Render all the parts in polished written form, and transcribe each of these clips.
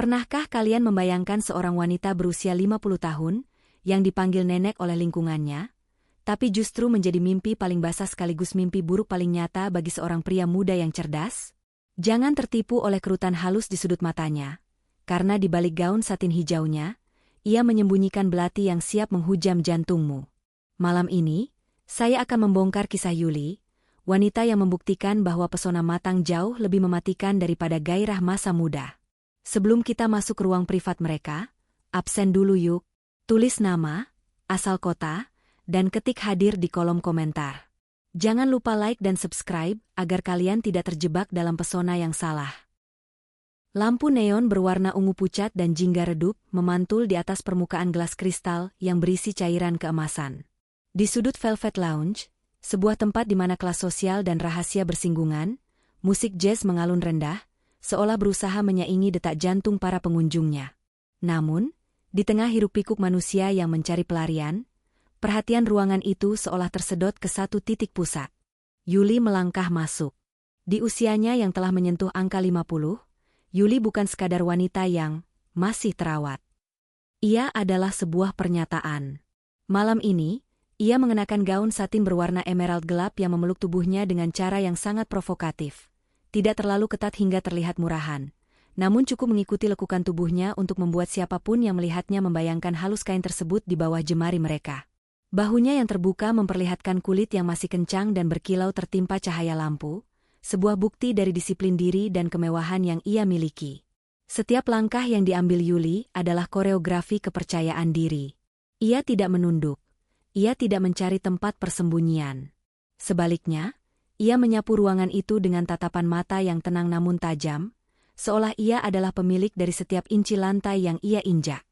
Pernahkah kalian membayangkan seorang wanita berusia 50 tahun, yang dipanggil nenek oleh lingkungannya, tapi justru menjadi mimpi paling basah sekaligus mimpi buruk paling nyata bagi seorang pria muda yang cerdas? Jangan tertipu oleh kerutan halus di sudut matanya, karena di balik gaun satin hijaunya, ia menyembunyikan belati yang siap menghujam jantungmu. Malam ini, saya akan membongkar kisah Yuli, wanita yang membuktikan bahwa pesona matang jauh lebih mematikan daripada gairah masa muda. Sebelum kita masuk ke ruang privat mereka, absen dulu yuk, tulis nama, asal kota, dan ketik hadir di kolom komentar. Jangan lupa like dan subscribe agar kalian tidak terjebak dalam pesona yang salah. Lampu neon berwarna ungu pucat dan jingga redup memantul di atas permukaan gelas kristal yang berisi cairan keemasan. Di sudut Velvet Lounge, sebuah tempat di mana kelas sosial dan rahasia bersinggungan, musik jazz mengalun rendah, seolah berusaha menyaingi detak jantung para pengunjungnya. Namun, di tengah hiruk-pikuk manusia yang mencari pelarian, perhatian ruangan itu seolah tersedot ke satu titik pusat. Yuli melangkah masuk. Di usianya yang telah menyentuh angka 50, Yuli bukan sekadar wanita yang masih terawat. Ia adalah sebuah pernyataan. Malam ini, ia mengenakan gaun satin berwarna emerald gelap yang memeluk tubuhnya dengan cara yang sangat provokatif. Tidak terlalu ketat hingga terlihat murahan, namun cukup mengikuti lekukan tubuhnya untuk membuat siapapun yang melihatnya membayangkan halus kain tersebut di bawah jemari mereka. Bahunya yang terbuka memperlihatkan kulit yang masih kencang dan berkilau tertimpa cahaya lampu, sebuah bukti dari disiplin diri dan kemewahan yang ia miliki. Setiap langkah yang diambil Yuli adalah koreografi kepercayaan diri. Ia tidak menunduk. Ia tidak mencari tempat persembunyian. Sebaliknya, ia menyapu ruangan itu dengan tatapan mata yang tenang namun tajam, seolah ia adalah pemilik dari setiap inci lantai yang ia injak.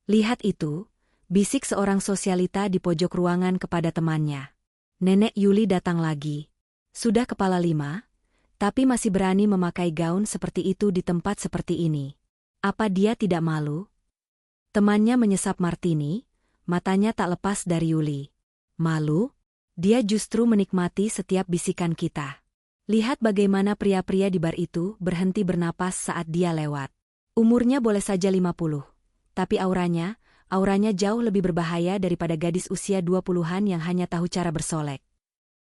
Lihat itu, bisik seorang sosialita di pojok ruangan kepada temannya. Nenek Yuli datang lagi. Sudah kepala 5, tapi masih berani memakai gaun seperti itu di tempat seperti ini. Apa dia tidak malu? Temannya menyesap martini. Matanya tak lepas dari Yuli. Malu? Dia justru menikmati setiap bisikan kita. Lihat bagaimana pria-pria di bar itu berhenti bernapas saat dia lewat. Umurnya boleh saja 50, tapi auranya jauh lebih berbahaya daripada gadis usia 20-an yang hanya tahu cara bersolek.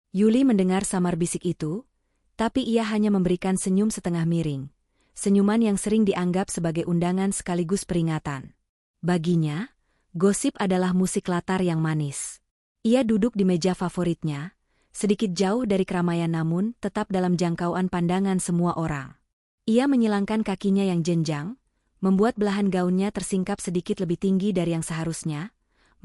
Yuli mendengar samar bisik itu, tapi ia hanya memberikan senyum setengah miring. Senyuman yang sering dianggap sebagai undangan sekaligus peringatan. Baginya, gosip adalah musik latar yang manis. Ia duduk di meja favoritnya, sedikit jauh dari keramaian namun tetap dalam jangkauan pandangan semua orang. Ia menyilangkan kakinya yang jenjang, membuat belahan gaunnya tersingkap sedikit lebih tinggi dari yang seharusnya,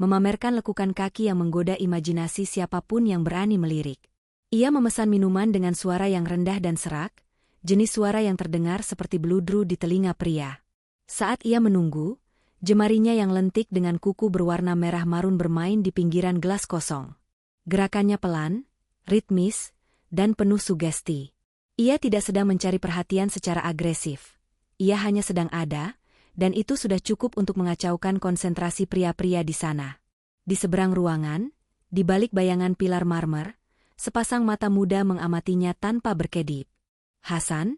memamerkan lekukan kaki yang menggoda imajinasi siapapun yang berani melirik. Ia memesan minuman dengan suara yang rendah dan serak, jenis suara yang terdengar seperti beludru di telinga pria. Saat ia menunggu, jemarinya yang lentik dengan kuku berwarna merah marun bermain di pinggiran gelas kosong. Gerakannya pelan, ritmis, dan penuh sugesti. Ia tidak sedang mencari perhatian secara agresif. Ia hanya sedang ada, dan itu sudah cukup untuk mengacaukan konsentrasi pria-pria di sana. Di seberang ruangan, di balik bayangan pilar marmer, sepasang mata muda mengamatinya tanpa berkedip. Hasan,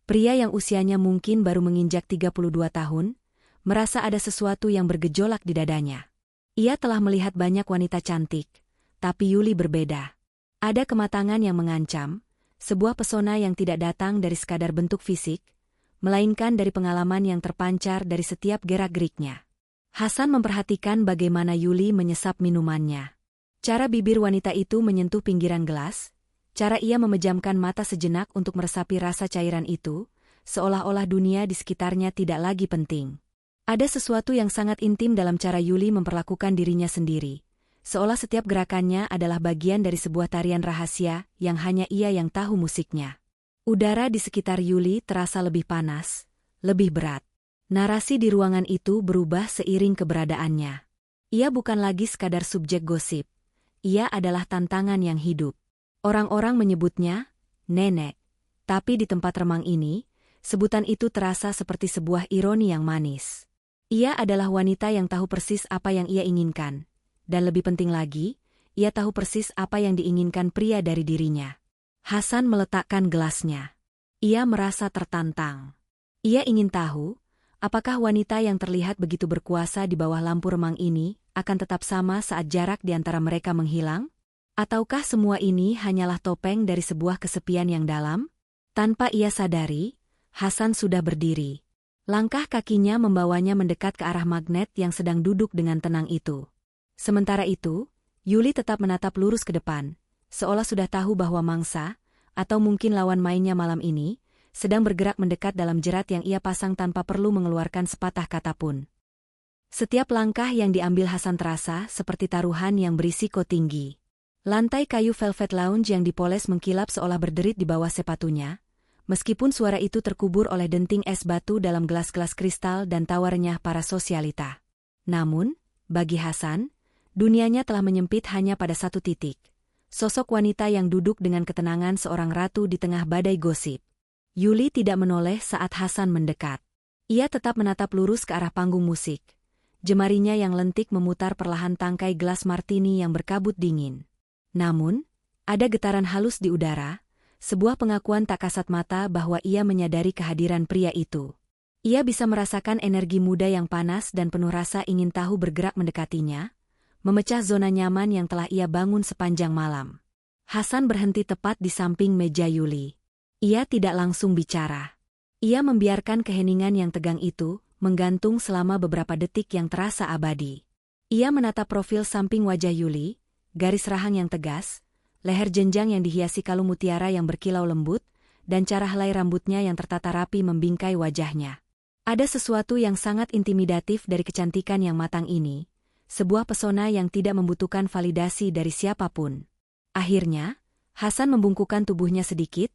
pria yang usianya mungkin baru menginjak 32 tahun, merasa ada sesuatu yang bergejolak di dadanya. Ia telah melihat banyak wanita cantik, tapi Yuli berbeda. Ada kematangan yang mengancam, sebuah pesona yang tidak datang dari sekadar bentuk fisik, melainkan dari pengalaman yang terpancar dari setiap gerak-geriknya. Hasan memperhatikan bagaimana Yuli menyesap minumannya. Cara bibir wanita itu menyentuh pinggiran gelas, cara ia memejamkan mata sejenak untuk meresapi rasa cairan itu, seolah-olah dunia di sekitarnya tidak lagi penting. Ada sesuatu yang sangat intim dalam cara Yuli memperlakukan dirinya sendiri, seolah setiap gerakannya adalah bagian dari sebuah tarian rahasia yang hanya ia yang tahu musiknya. Udara di sekitar Yuli terasa lebih panas, lebih berat. Narasi di ruangan itu berubah seiring keberadaannya. Ia bukan lagi sekadar subjek gosip. Ia adalah tantangan yang hidup. Orang-orang menyebutnya nenek, tapi di tempat remang ini, sebutan itu terasa seperti sebuah ironi yang manis. Ia adalah wanita yang tahu persis apa yang ia inginkan, dan lebih penting lagi, ia tahu persis apa yang diinginkan pria dari dirinya. Hasan meletakkan gelasnya. Ia merasa tertantang. Ia ingin tahu, Apakah wanita yang terlihat begitu berkuasa di bawah lampu remang ini akan tetap sama saat jarak di antara mereka menghilang? Ataukah semua ini hanyalah topeng dari sebuah kesepian yang dalam? Tanpa ia sadari, Hasan sudah berdiri. Langkah kakinya membawanya mendekat ke arah magnet yang sedang duduk dengan tenang itu. Sementara itu, Yuli tetap menatap lurus ke depan, seolah sudah tahu bahwa mangsa, atau mungkin lawan mainnya malam ini, sedang bergerak mendekat dalam jerat yang ia pasang tanpa perlu mengeluarkan sepatah kata pun. Setiap langkah yang diambil Hasan terasa seperti taruhan yang berisiko tinggi. Lantai kayu velvet lounge yang dipoles mengkilap seolah berderit di bawah sepatunya, meskipun suara itu terkubur oleh denting es batu dalam gelas-gelas kristal dan tawa renyah para sosialita. Namun, bagi Hasan, dunianya telah menyempit hanya pada satu titik. Sosok wanita yang duduk dengan ketenangan seorang ratu di tengah badai gosip. Yuli tidak menoleh saat Hasan mendekat. Ia tetap menatap lurus ke arah panggung musik. Jemarinya yang lentik memutar perlahan tangkai gelas martini yang berkabut dingin. Namun, ada getaran halus di udara, sebuah pengakuan tak kasat mata bahwa ia menyadari kehadiran pria itu. Ia bisa merasakan energi muda yang panas dan penuh rasa ingin tahu bergerak mendekatinya, memecah zona nyaman yang telah ia bangun sepanjang malam. Hasan berhenti tepat di samping meja Yuli. Ia tidak langsung bicara. Ia membiarkan keheningan yang tegang itu menggantung selama beberapa detik yang terasa abadi. Ia menatap profil samping wajah Yuli, garis rahang yang tegas, leher jenjang yang dihiasi kalung mutiara yang berkilau lembut, dan cara helai rambutnya yang tertata rapi membingkai wajahnya. Ada sesuatu yang sangat intimidatif dari kecantikan yang matang ini, sebuah pesona yang tidak membutuhkan validasi dari siapapun. Akhirnya, Hasan membungkukkan tubuhnya sedikit,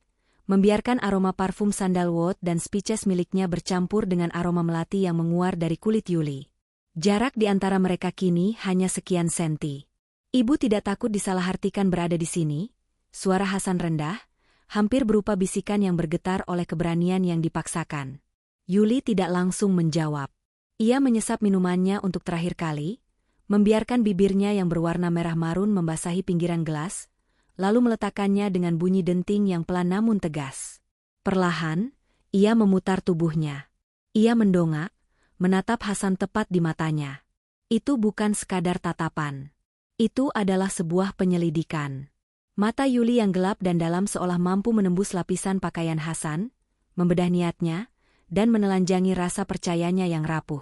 membiarkan aroma parfum sandalwood dan spices miliknya bercampur dengan aroma melati yang menguar dari kulit Yuli. Jarak di antara mereka kini hanya sekian senti. Ibu tidak takut disalahartikan berada di sini? Suara Hasan rendah, hampir berupa bisikan yang bergetar oleh keberanian yang dipaksakan. Yuli tidak langsung menjawab. Ia menyesap minumannya untuk terakhir kali, membiarkan bibirnya yang berwarna merah marun membasahi pinggiran gelas, lalu meletakkannya dengan bunyi denting yang pelan namun tegas. Perlahan, ia memutar tubuhnya. Ia mendongak, menatap Hasan tepat di matanya. Itu bukan sekadar tatapan. Itu adalah sebuah penyelidikan. Mata Yuli yang gelap dan dalam seolah mampu menembus lapisan pakaian Hasan, membedah niatnya, dan menelanjangi rasa percayanya yang rapuh.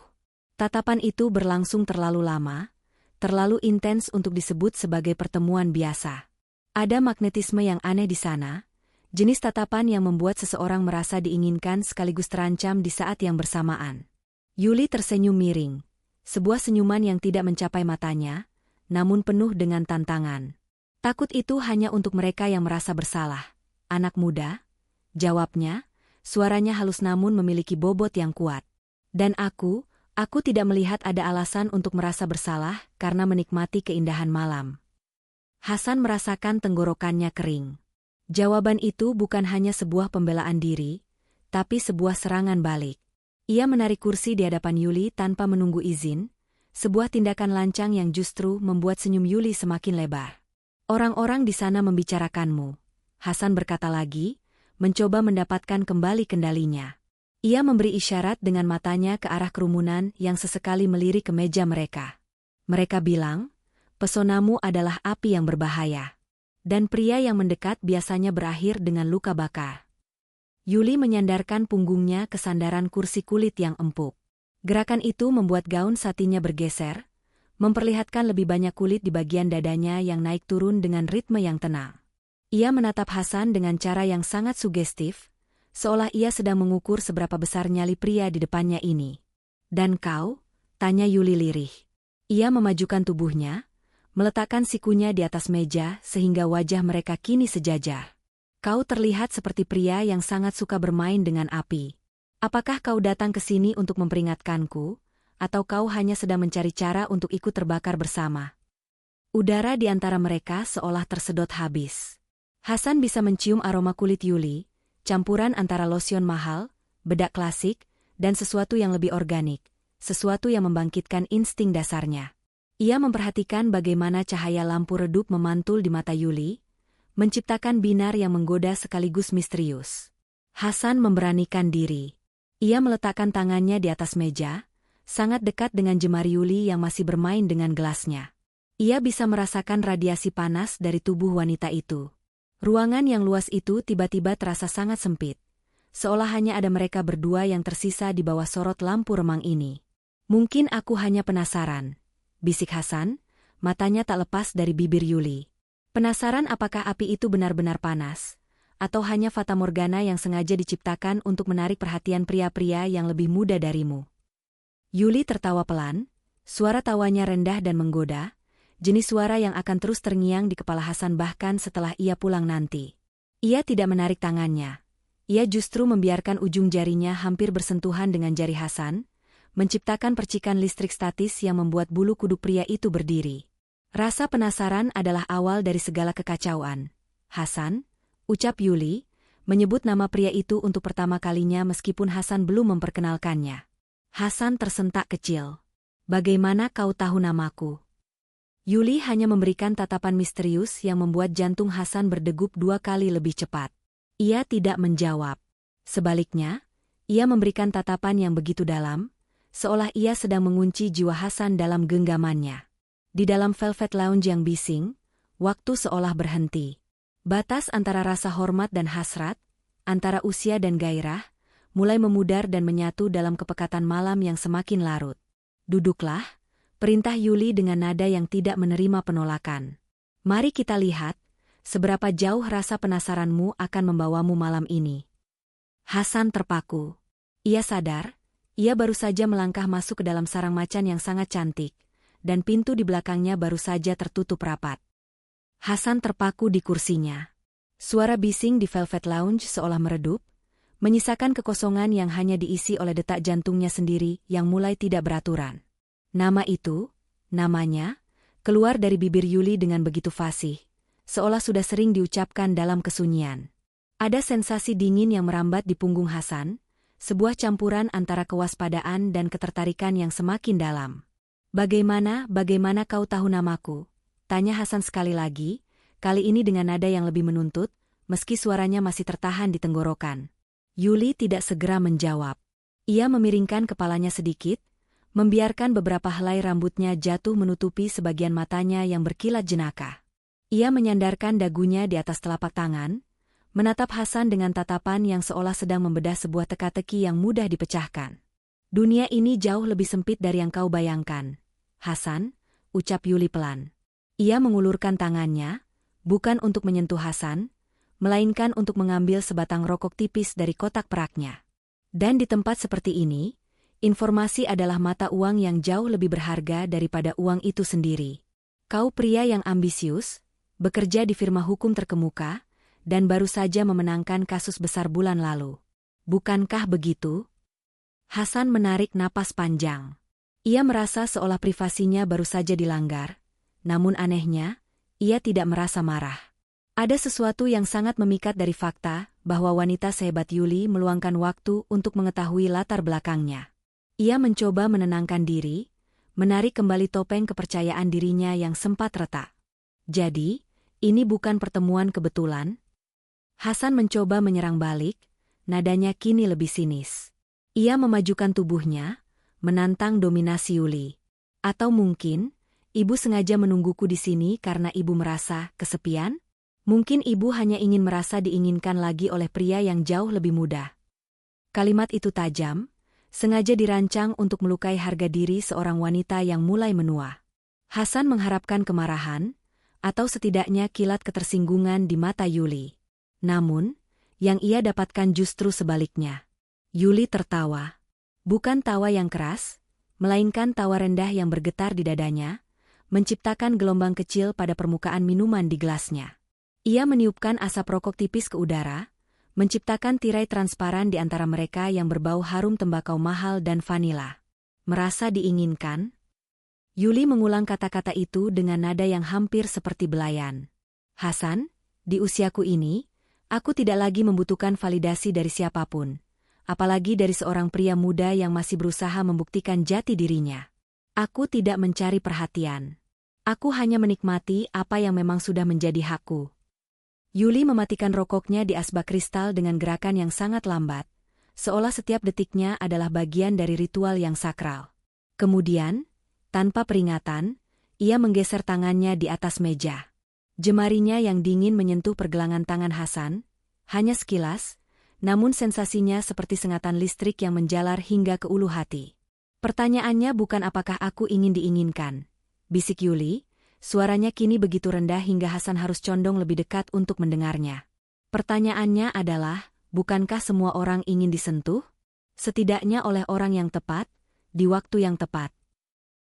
Tatapan itu berlangsung terlalu lama, terlalu intens untuk disebut sebagai pertemuan biasa. Ada magnetisme yang aneh di sana, jenis tatapan yang membuat seseorang merasa diinginkan sekaligus terancam di saat yang bersamaan. Yuli tersenyum miring, sebuah senyuman yang tidak mencapai matanya, namun penuh dengan tantangan. Takut itu hanya untuk mereka yang merasa bersalah. Anak muda? Jawabnya, suaranya halus namun memiliki bobot yang kuat. Dan aku tidak melihat ada alasan untuk merasa bersalah karena menikmati keindahan malam. Hasan merasakan tenggorokannya kering. Jawaban itu bukan hanya sebuah pembelaan diri, tapi sebuah serangan balik. Ia menarik kursi di hadapan Yuli tanpa menunggu izin, sebuah tindakan lancang yang justru membuat senyum Yuli semakin lebar. Orang-orang di sana membicarakanmu, Hasan berkata lagi, mencoba mendapatkan kembali kendalinya. Ia memberi isyarat dengan matanya ke arah kerumunan yang sesekali melirik ke meja mereka. Mereka bilang, pesonamu adalah api yang berbahaya. Dan pria yang mendekat biasanya berakhir dengan luka bakar. Yuli menyandarkan punggungnya ke sandaran kursi kulit yang empuk. Gerakan itu membuat gaun satinnya bergeser, memperlihatkan lebih banyak kulit di bagian dadanya yang naik turun dengan ritme yang tenang. Ia menatap Hasan dengan cara yang sangat sugestif, seolah ia sedang mengukur seberapa besar nyali pria di depannya ini. Dan kau? Tanya Yuli lirih. Ia memajukan tubuhnya, meletakkan sikunya di atas meja sehingga wajah mereka kini sejajar. Kau terlihat seperti pria yang sangat suka bermain dengan api. Apakah kau datang ke sini untuk memperingatkanku, atau kau hanya sedang mencari cara untuk ikut terbakar bersama? Udara di antara mereka seolah tersedot habis. Hasan bisa mencium aroma kulit Yuli, campuran antara losion mahal, bedak klasik, dan sesuatu yang lebih organik, sesuatu yang membangkitkan insting dasarnya. Ia memperhatikan bagaimana cahaya lampu redup memantul di mata Yuli, menciptakan binar yang menggoda sekaligus misterius. Hasan memberanikan diri. Ia meletakkan tangannya di atas meja, sangat dekat dengan jemari Yuli yang masih bermain dengan gelasnya. Ia bisa merasakan radiasi panas dari tubuh wanita itu. Ruangan yang luas itu tiba-tiba terasa sangat sempit. Seolah hanya ada mereka berdua yang tersisa di bawah sorot lampu remang ini. Mungkin aku hanya penasaran, bisik Hasan, matanya tak lepas dari bibir Yuli. Penasaran apakah api itu benar-benar panas, atau hanya fatamorgana yang sengaja diciptakan untuk menarik perhatian pria-pria yang lebih muda darimu. Yuli tertawa pelan, suara tawanya rendah dan menggoda, jenis suara yang akan terus terngiang di kepala Hasan bahkan setelah ia pulang nanti. Ia tidak menarik tangannya. Ia justru membiarkan ujung jarinya hampir bersentuhan dengan jari Hasan, menciptakan percikan listrik statis yang membuat bulu kuduk pria itu berdiri. Rasa penasaran adalah awal dari segala kekacauan. Hasan, ucap Yuli, menyebut nama pria itu untuk pertama kalinya meskipun Hasan belum memperkenalkannya. Hasan tersentak kecil. Bagaimana kau tahu namaku? Yuli hanya memberikan tatapan misterius yang membuat jantung Hasan berdegup 2 kali lebih cepat. Ia tidak menjawab. Sebaliknya, ia memberikan tatapan yang begitu dalam, seolah ia sedang mengunci jiwa Hasan dalam genggamannya. Di dalam Velvet Lounge yang bising, waktu seolah berhenti. Batas antara rasa hormat dan hasrat, antara usia dan gairah, mulai memudar dan menyatu dalam kepekatan malam yang semakin larut. Duduklah, perintah Yuli dengan nada yang tidak menerima penolakan. Mari kita lihat, seberapa jauh rasa penasaranmu akan membawamu malam ini. Hasan terpaku. Ia sadar, ia baru saja melangkah masuk ke dalam sarang macan yang sangat cantik, dan pintu di belakangnya baru saja tertutup rapat. Hasan terpaku di kursinya. Suara bising di Velvet Lounge seolah meredup, menyisakan kekosongan yang hanya diisi oleh detak jantungnya sendiri yang mulai tidak beraturan. Nama itu, namanya, keluar dari bibir Yuli dengan begitu fasih, seolah sudah sering diucapkan dalam kesunyian. Ada sensasi dingin yang merambat di punggung Hasan, sebuah campuran antara kewaspadaan dan ketertarikan yang semakin dalam. Bagaimana kau tahu namaku? Tanya Hasan sekali lagi, kali ini dengan nada yang lebih menuntut, meski suaranya masih tertahan di tenggorokan. Yuli tidak segera menjawab. Ia memiringkan kepalanya sedikit, membiarkan beberapa helai rambutnya jatuh menutupi sebagian matanya yang berkilat jenaka. Ia menyandarkan dagunya di atas telapak tangan, menatap Hasan dengan tatapan yang seolah sedang membedah sebuah teka-teki yang mudah dipecahkan. Dunia ini jauh lebih sempit dari yang kau bayangkan. Hasan, ucap Yuli pelan. Ia mengulurkan tangannya, bukan untuk menyentuh Hasan, melainkan untuk mengambil sebatang rokok tipis dari kotak peraknya. Dan di tempat seperti ini, informasi adalah mata uang yang jauh lebih berharga daripada uang itu sendiri. Kau pria yang ambisius, bekerja di firma hukum terkemuka, dan baru saja memenangkan kasus besar bulan lalu. Bukankah begitu? Hasan menarik napas panjang. Ia merasa seolah privasinya baru saja dilanggar, namun anehnya, ia tidak merasa marah. Ada sesuatu yang sangat memikat dari fakta bahwa wanita sehebat Yuli meluangkan waktu untuk mengetahui latar belakangnya. Ia mencoba menenangkan diri, menarik kembali topeng kepercayaan dirinya yang sempat retak. Jadi, ini bukan pertemuan kebetulan? Hasan mencoba menyerang balik, nadanya kini lebih sinis. Ia memajukan tubuhnya, menantang dominasi Yuli. Atau mungkin, ibu sengaja menungguku di sini karena ibu merasa kesepian? Mungkin ibu hanya ingin merasa diinginkan lagi oleh pria yang jauh lebih muda. Kalimat itu tajam, sengaja dirancang untuk melukai harga diri seorang wanita yang mulai menua. Hasan mengharapkan kemarahan, atau setidaknya kilat ketersinggungan di mata Yuli. Namun, yang ia dapatkan justru sebaliknya. Yuli tertawa. Bukan tawa yang keras, melainkan tawa rendah yang bergetar di dadanya, menciptakan gelombang kecil pada permukaan minuman di gelasnya. Ia meniupkan asap rokok tipis ke udara, menciptakan tirai transparan di antara mereka yang berbau harum tembakau mahal dan vanila. Merasa diinginkan? Yuli mengulang kata-kata itu dengan nada yang hampir seperti belayan. Hasan, di usiaku ini, aku tidak lagi membutuhkan validasi dari siapapun. Apalagi dari seorang pria muda yang masih berusaha membuktikan jati dirinya. Aku tidak mencari perhatian. Aku hanya menikmati apa yang memang sudah menjadi hakku. Yuli mematikan rokoknya di asbak kristal dengan gerakan yang sangat lambat, seolah setiap detiknya adalah bagian dari ritual yang sakral. Kemudian, tanpa peringatan, ia menggeser tangannya di atas meja. Jemarinya yang dingin menyentuh pergelangan tangan Hasan, hanya sekilas, namun sensasinya seperti sengatan listrik yang menjalar hingga ke ulu hati. Pertanyaannya bukan apakah aku ingin diinginkan, bisik Yuli, suaranya kini begitu rendah hingga Hasan harus condong lebih dekat untuk mendengarnya. Pertanyaannya adalah, bukankah semua orang ingin disentuh? Setidaknya oleh orang yang tepat, di waktu yang tepat.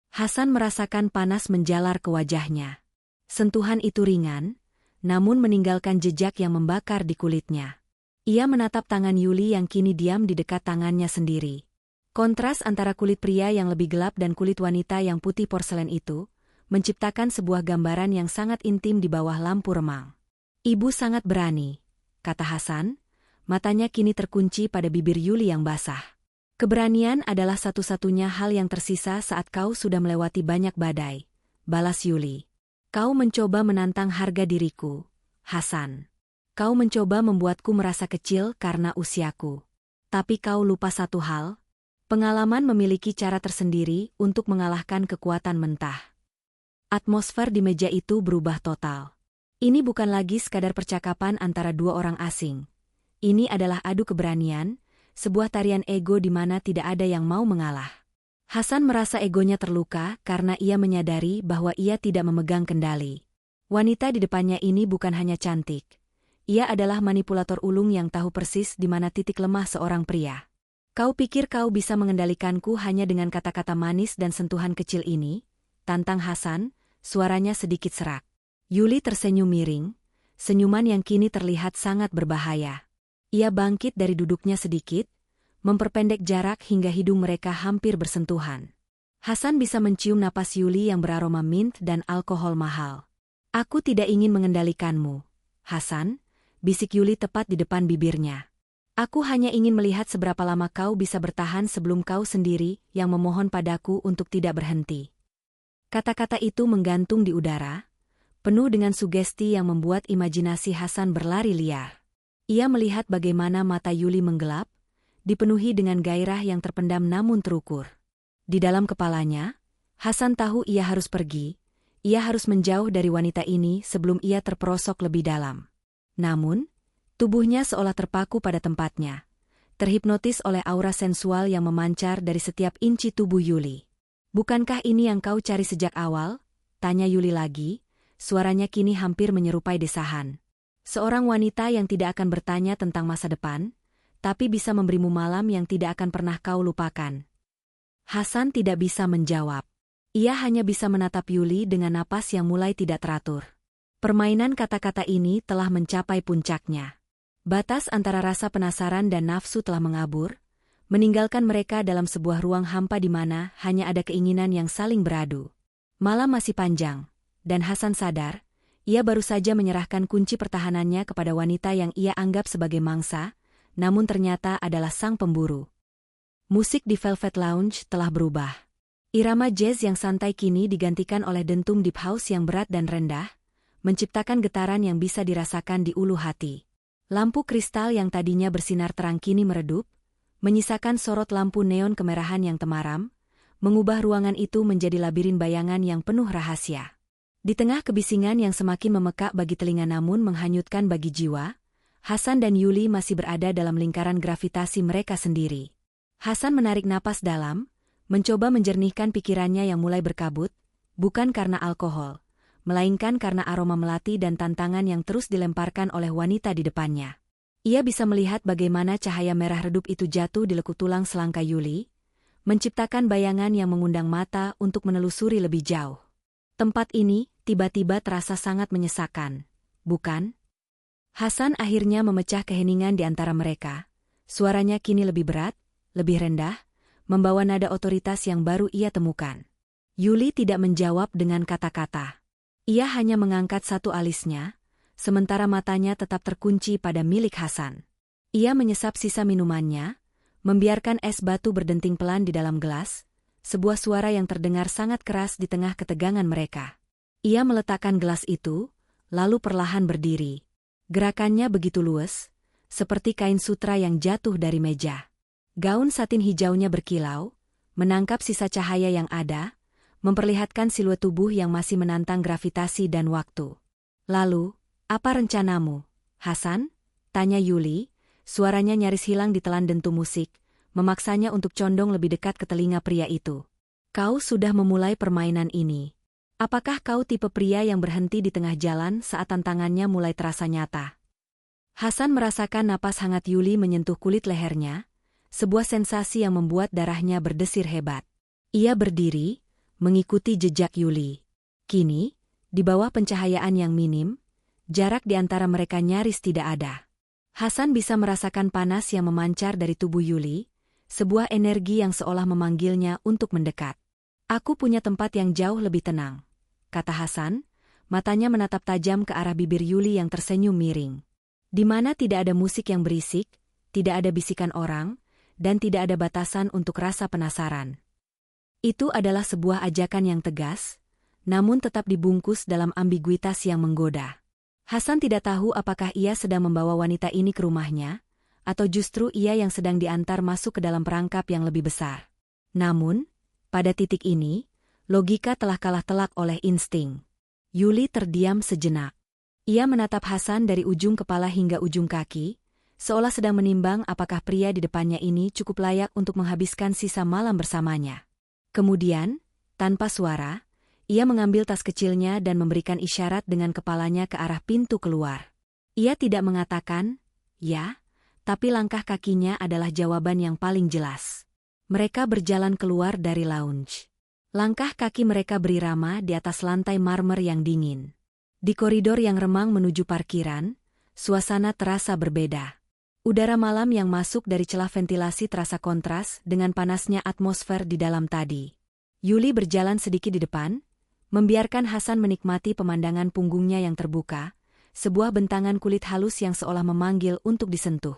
Hasan merasakan panas menjalar ke wajahnya. Sentuhan itu ringan, namun meninggalkan jejak yang membakar di kulitnya. Ia menatap tangan Yuli yang kini diam di dekat tangannya sendiri. Kontras antara kulit pria yang lebih gelap dan kulit wanita yang putih porselen itu, menciptakan sebuah gambaran yang sangat intim di bawah lampu remang. Ibu sangat berani, kata Hasan, matanya kini terkunci pada bibir Yuli yang basah. Keberanian adalah satu-satunya hal yang tersisa saat kau sudah melewati banyak badai, balas Yuli. Kau mencoba menantang harga diriku, Hasan. Kau mencoba membuatku merasa kecil karena usiaku. Tapi kau lupa satu hal, pengalaman memiliki cara tersendiri untuk mengalahkan kekuatan mentah. Atmosfer di meja itu berubah total. Ini bukan lagi sekadar percakapan antara dua orang asing. Ini adalah adu keberanian, sebuah tarian ego di mana tidak ada yang mau mengalah. Hasan merasa egonya terluka karena ia menyadari bahwa ia tidak memegang kendali. Wanita di depannya ini bukan hanya cantik. Ia adalah manipulator ulung yang tahu persis di mana titik lemah seorang pria. Kau pikir kau bisa mengendalikanku hanya dengan kata-kata manis dan sentuhan kecil ini? Tantang Hasan, suaranya sedikit serak. Yuli tersenyum miring, senyuman yang kini terlihat sangat berbahaya. Ia bangkit dari duduknya sedikit, memperpendek jarak hingga hidung mereka hampir bersentuhan. Hasan bisa mencium napas Yuli yang beraroma mint dan alkohol mahal. Aku tidak ingin mengendalikanmu, Hasan, bisik Yuli tepat di depan bibirnya. Aku hanya ingin melihat seberapa lama kau bisa bertahan sebelum kau sendiri yang memohon padaku untuk tidak berhenti. Kata-kata itu menggantung di udara, penuh dengan sugesti yang membuat imajinasi Hasan berlari liar. Ia melihat bagaimana mata Yuli menggelap, dipenuhi dengan gairah yang terpendam namun terukur. Di dalam kepalanya, Hasan tahu ia harus pergi, ia harus menjauh dari wanita ini sebelum ia terperosok lebih dalam. Namun, tubuhnya seolah terpaku pada tempatnya, terhipnotis oleh aura sensual yang memancar dari setiap inci tubuh Yuli. Bukankah ini yang kau cari sejak awal? Tanya Yuli lagi, suaranya kini hampir menyerupai desahan. Seorang wanita yang tidak akan bertanya tentang masa depan, tapi bisa memberimu malam yang tidak akan pernah kau lupakan. Hasan tidak bisa menjawab. Ia hanya bisa menatap Yuli dengan napas yang mulai tidak teratur. Permainan kata-kata ini telah mencapai puncaknya. Batas antara rasa penasaran dan nafsu telah mengabur, meninggalkan mereka dalam sebuah ruang hampa di mana hanya ada keinginan yang saling beradu. Malam masih panjang, dan Hasan sadar, ia baru saja menyerahkan kunci pertahanannya kepada wanita yang ia anggap sebagai mangsa, namun ternyata adalah sang pemburu. Musik di Velvet Lounge telah berubah. Irama jazz yang santai kini digantikan oleh dentum deep house yang berat dan rendah, menciptakan getaran yang bisa dirasakan di ulu hati. Lampu kristal yang tadinya bersinar terang kini meredup, menyisakan sorot lampu neon kemerahan yang temaram, mengubah ruangan itu menjadi labirin bayangan yang penuh rahasia. Di tengah kebisingan yang semakin memekak bagi telinga namun menghanyutkan bagi jiwa, Hasan dan Yuli masih berada dalam lingkaran gravitasi mereka sendiri. Hasan menarik napas dalam, mencoba menjernihkan pikirannya yang mulai berkabut, bukan karena alkohol, melainkan karena aroma melati dan tantangan yang terus dilemparkan oleh wanita di depannya. Ia bisa melihat bagaimana cahaya merah redup itu jatuh di lekuk tulang selangka Yuli, menciptakan bayangan yang mengundang mata untuk menelusuri lebih jauh. Tempat ini tiba-tiba terasa sangat menyesakan, bukan? Hasan akhirnya memecah keheningan di antara mereka. Suaranya kini lebih berat, lebih rendah, membawa nada otoritas yang baru ia temukan. Yuli tidak menjawab dengan kata-kata. Ia hanya mengangkat satu alisnya, sementara matanya tetap terkunci pada milik Hasan. Ia menyesap sisa minumannya, membiarkan es batu berdenting pelan di dalam gelas, sebuah suara yang terdengar sangat keras di tengah ketegangan mereka. Ia meletakkan gelas itu, lalu perlahan berdiri. Gerakannya begitu luwes, seperti kain sutra yang jatuh dari meja. Gaun satin hijaunya berkilau, menangkap sisa cahaya yang ada, memperlihatkan siluet tubuh yang masih menantang gravitasi dan waktu. Lalu, apa rencanamu, Hasan? Tanya Yuli, suaranya nyaris hilang ditelan dentu musik, memaksanya untuk condong lebih dekat ke telinga pria itu. Kau sudah memulai permainan ini. Apakah kau tipe pria yang berhenti di tengah jalan saat tantangannya mulai terasa nyata? Hasan merasakan napas hangat Yuli menyentuh kulit lehernya, sebuah sensasi yang membuat darahnya berdesir hebat. Ia berdiri, mengikuti jejak Yuli. Kini, di bawah pencahayaan yang minim, jarak di antara mereka nyaris tidak ada. Hasan bisa merasakan panas yang memancar dari tubuh Yuli, sebuah energi yang seolah memanggilnya untuk mendekat. Aku punya tempat yang jauh lebih tenang, kata Hasan, matanya menatap tajam ke arah bibir Yuli yang tersenyum miring. Di mana tidak ada musik yang berisik, tidak ada bisikan orang, dan tidak ada batasan untuk rasa penasaran. Itu adalah sebuah ajakan yang tegas, namun tetap dibungkus dalam ambiguitas yang menggoda. Hasan tidak tahu apakah ia sedang membawa wanita ini ke rumahnya, atau justru ia yang sedang diantar masuk ke dalam perangkap yang lebih besar. Namun, pada titik ini, logika telah kalah telak oleh insting. Yuli terdiam sejenak. Ia menatap Hasan dari ujung kepala hingga ujung kaki, seolah sedang menimbang apakah pria di depannya ini cukup layak untuk menghabiskan sisa malam bersamanya. Kemudian, tanpa suara, ia mengambil tas kecilnya dan memberikan isyarat dengan kepalanya ke arah pintu keluar. Ia tidak mengatakan, ya, tapi langkah kakinya adalah jawaban yang paling jelas. Mereka berjalan keluar dari lounge. Langkah kaki mereka berirama di atas lantai marmer yang dingin. Di koridor yang remang menuju parkiran, suasana terasa berbeda. Udara malam yang masuk dari celah ventilasi terasa kontras dengan panasnya atmosfer di dalam tadi. Yuli berjalan sedikit di depan, membiarkan Hasan menikmati pemandangan punggungnya yang terbuka, sebuah bentangan kulit halus yang seolah memanggil untuk disentuh.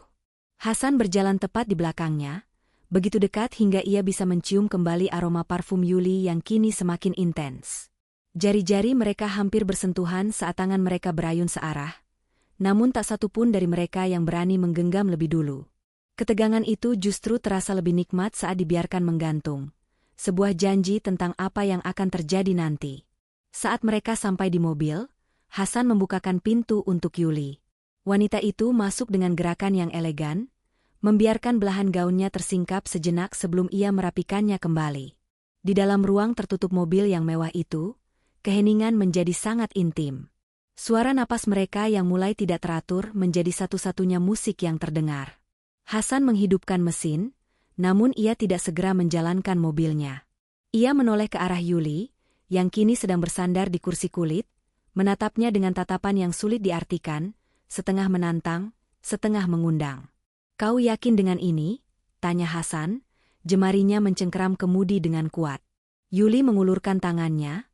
Hasan berjalan tepat di belakangnya, begitu dekat hingga ia bisa mencium kembali aroma parfum Yuli yang kini semakin intens. Jari-jari mereka hampir bersentuhan saat tangan mereka berayun searah, namun tak satu pun dari mereka yang berani menggenggam lebih dulu. Ketegangan itu justru terasa lebih nikmat saat dibiarkan menggantung, sebuah janji tentang apa yang akan terjadi nanti. Saat mereka sampai di mobil, Hasan membukakan pintu untuk Yuli. Wanita itu masuk dengan gerakan yang elegan, membiarkan belahan gaunnya tersingkap sejenak sebelum ia merapikannya kembali. Di dalam ruang tertutup mobil yang mewah itu, keheningan menjadi sangat intim. Suara napas mereka yang mulai tidak teratur menjadi satu-satunya musik yang terdengar. Hasan menghidupkan mesin, namun ia tidak segera menjalankan mobilnya. Ia menoleh ke arah Yuli, yang kini sedang bersandar di kursi kulit, menatapnya dengan tatapan yang sulit diartikan, setengah menantang, setengah mengundang. Kau yakin dengan ini? Tanya Hasan, jemarinya mencengkeram kemudi dengan kuat. Yuli mengulurkan tangannya,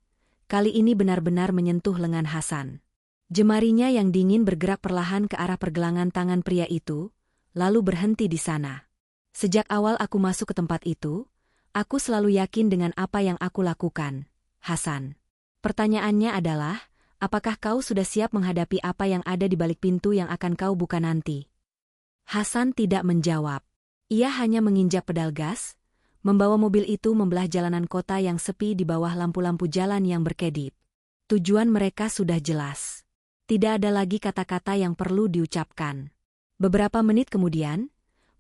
kali ini benar-benar menyentuh lengan Hasan. Jemarinya yang dingin bergerak perlahan ke arah pergelangan tangan pria itu, lalu berhenti di sana. Sejak awal aku masuk ke tempat itu, aku selalu yakin dengan apa yang aku lakukan, Hasan. Pertanyaannya adalah, apakah kau sudah siap menghadapi apa yang ada di balik pintu yang akan kau buka nanti? Hasan tidak menjawab. Ia hanya menginjak pedal gas, membawa mobil itu membelah jalanan kota yang sepi di bawah lampu-lampu jalan yang berkedip. Tujuan mereka sudah jelas. Tidak ada lagi kata-kata yang perlu diucapkan. Beberapa menit kemudian,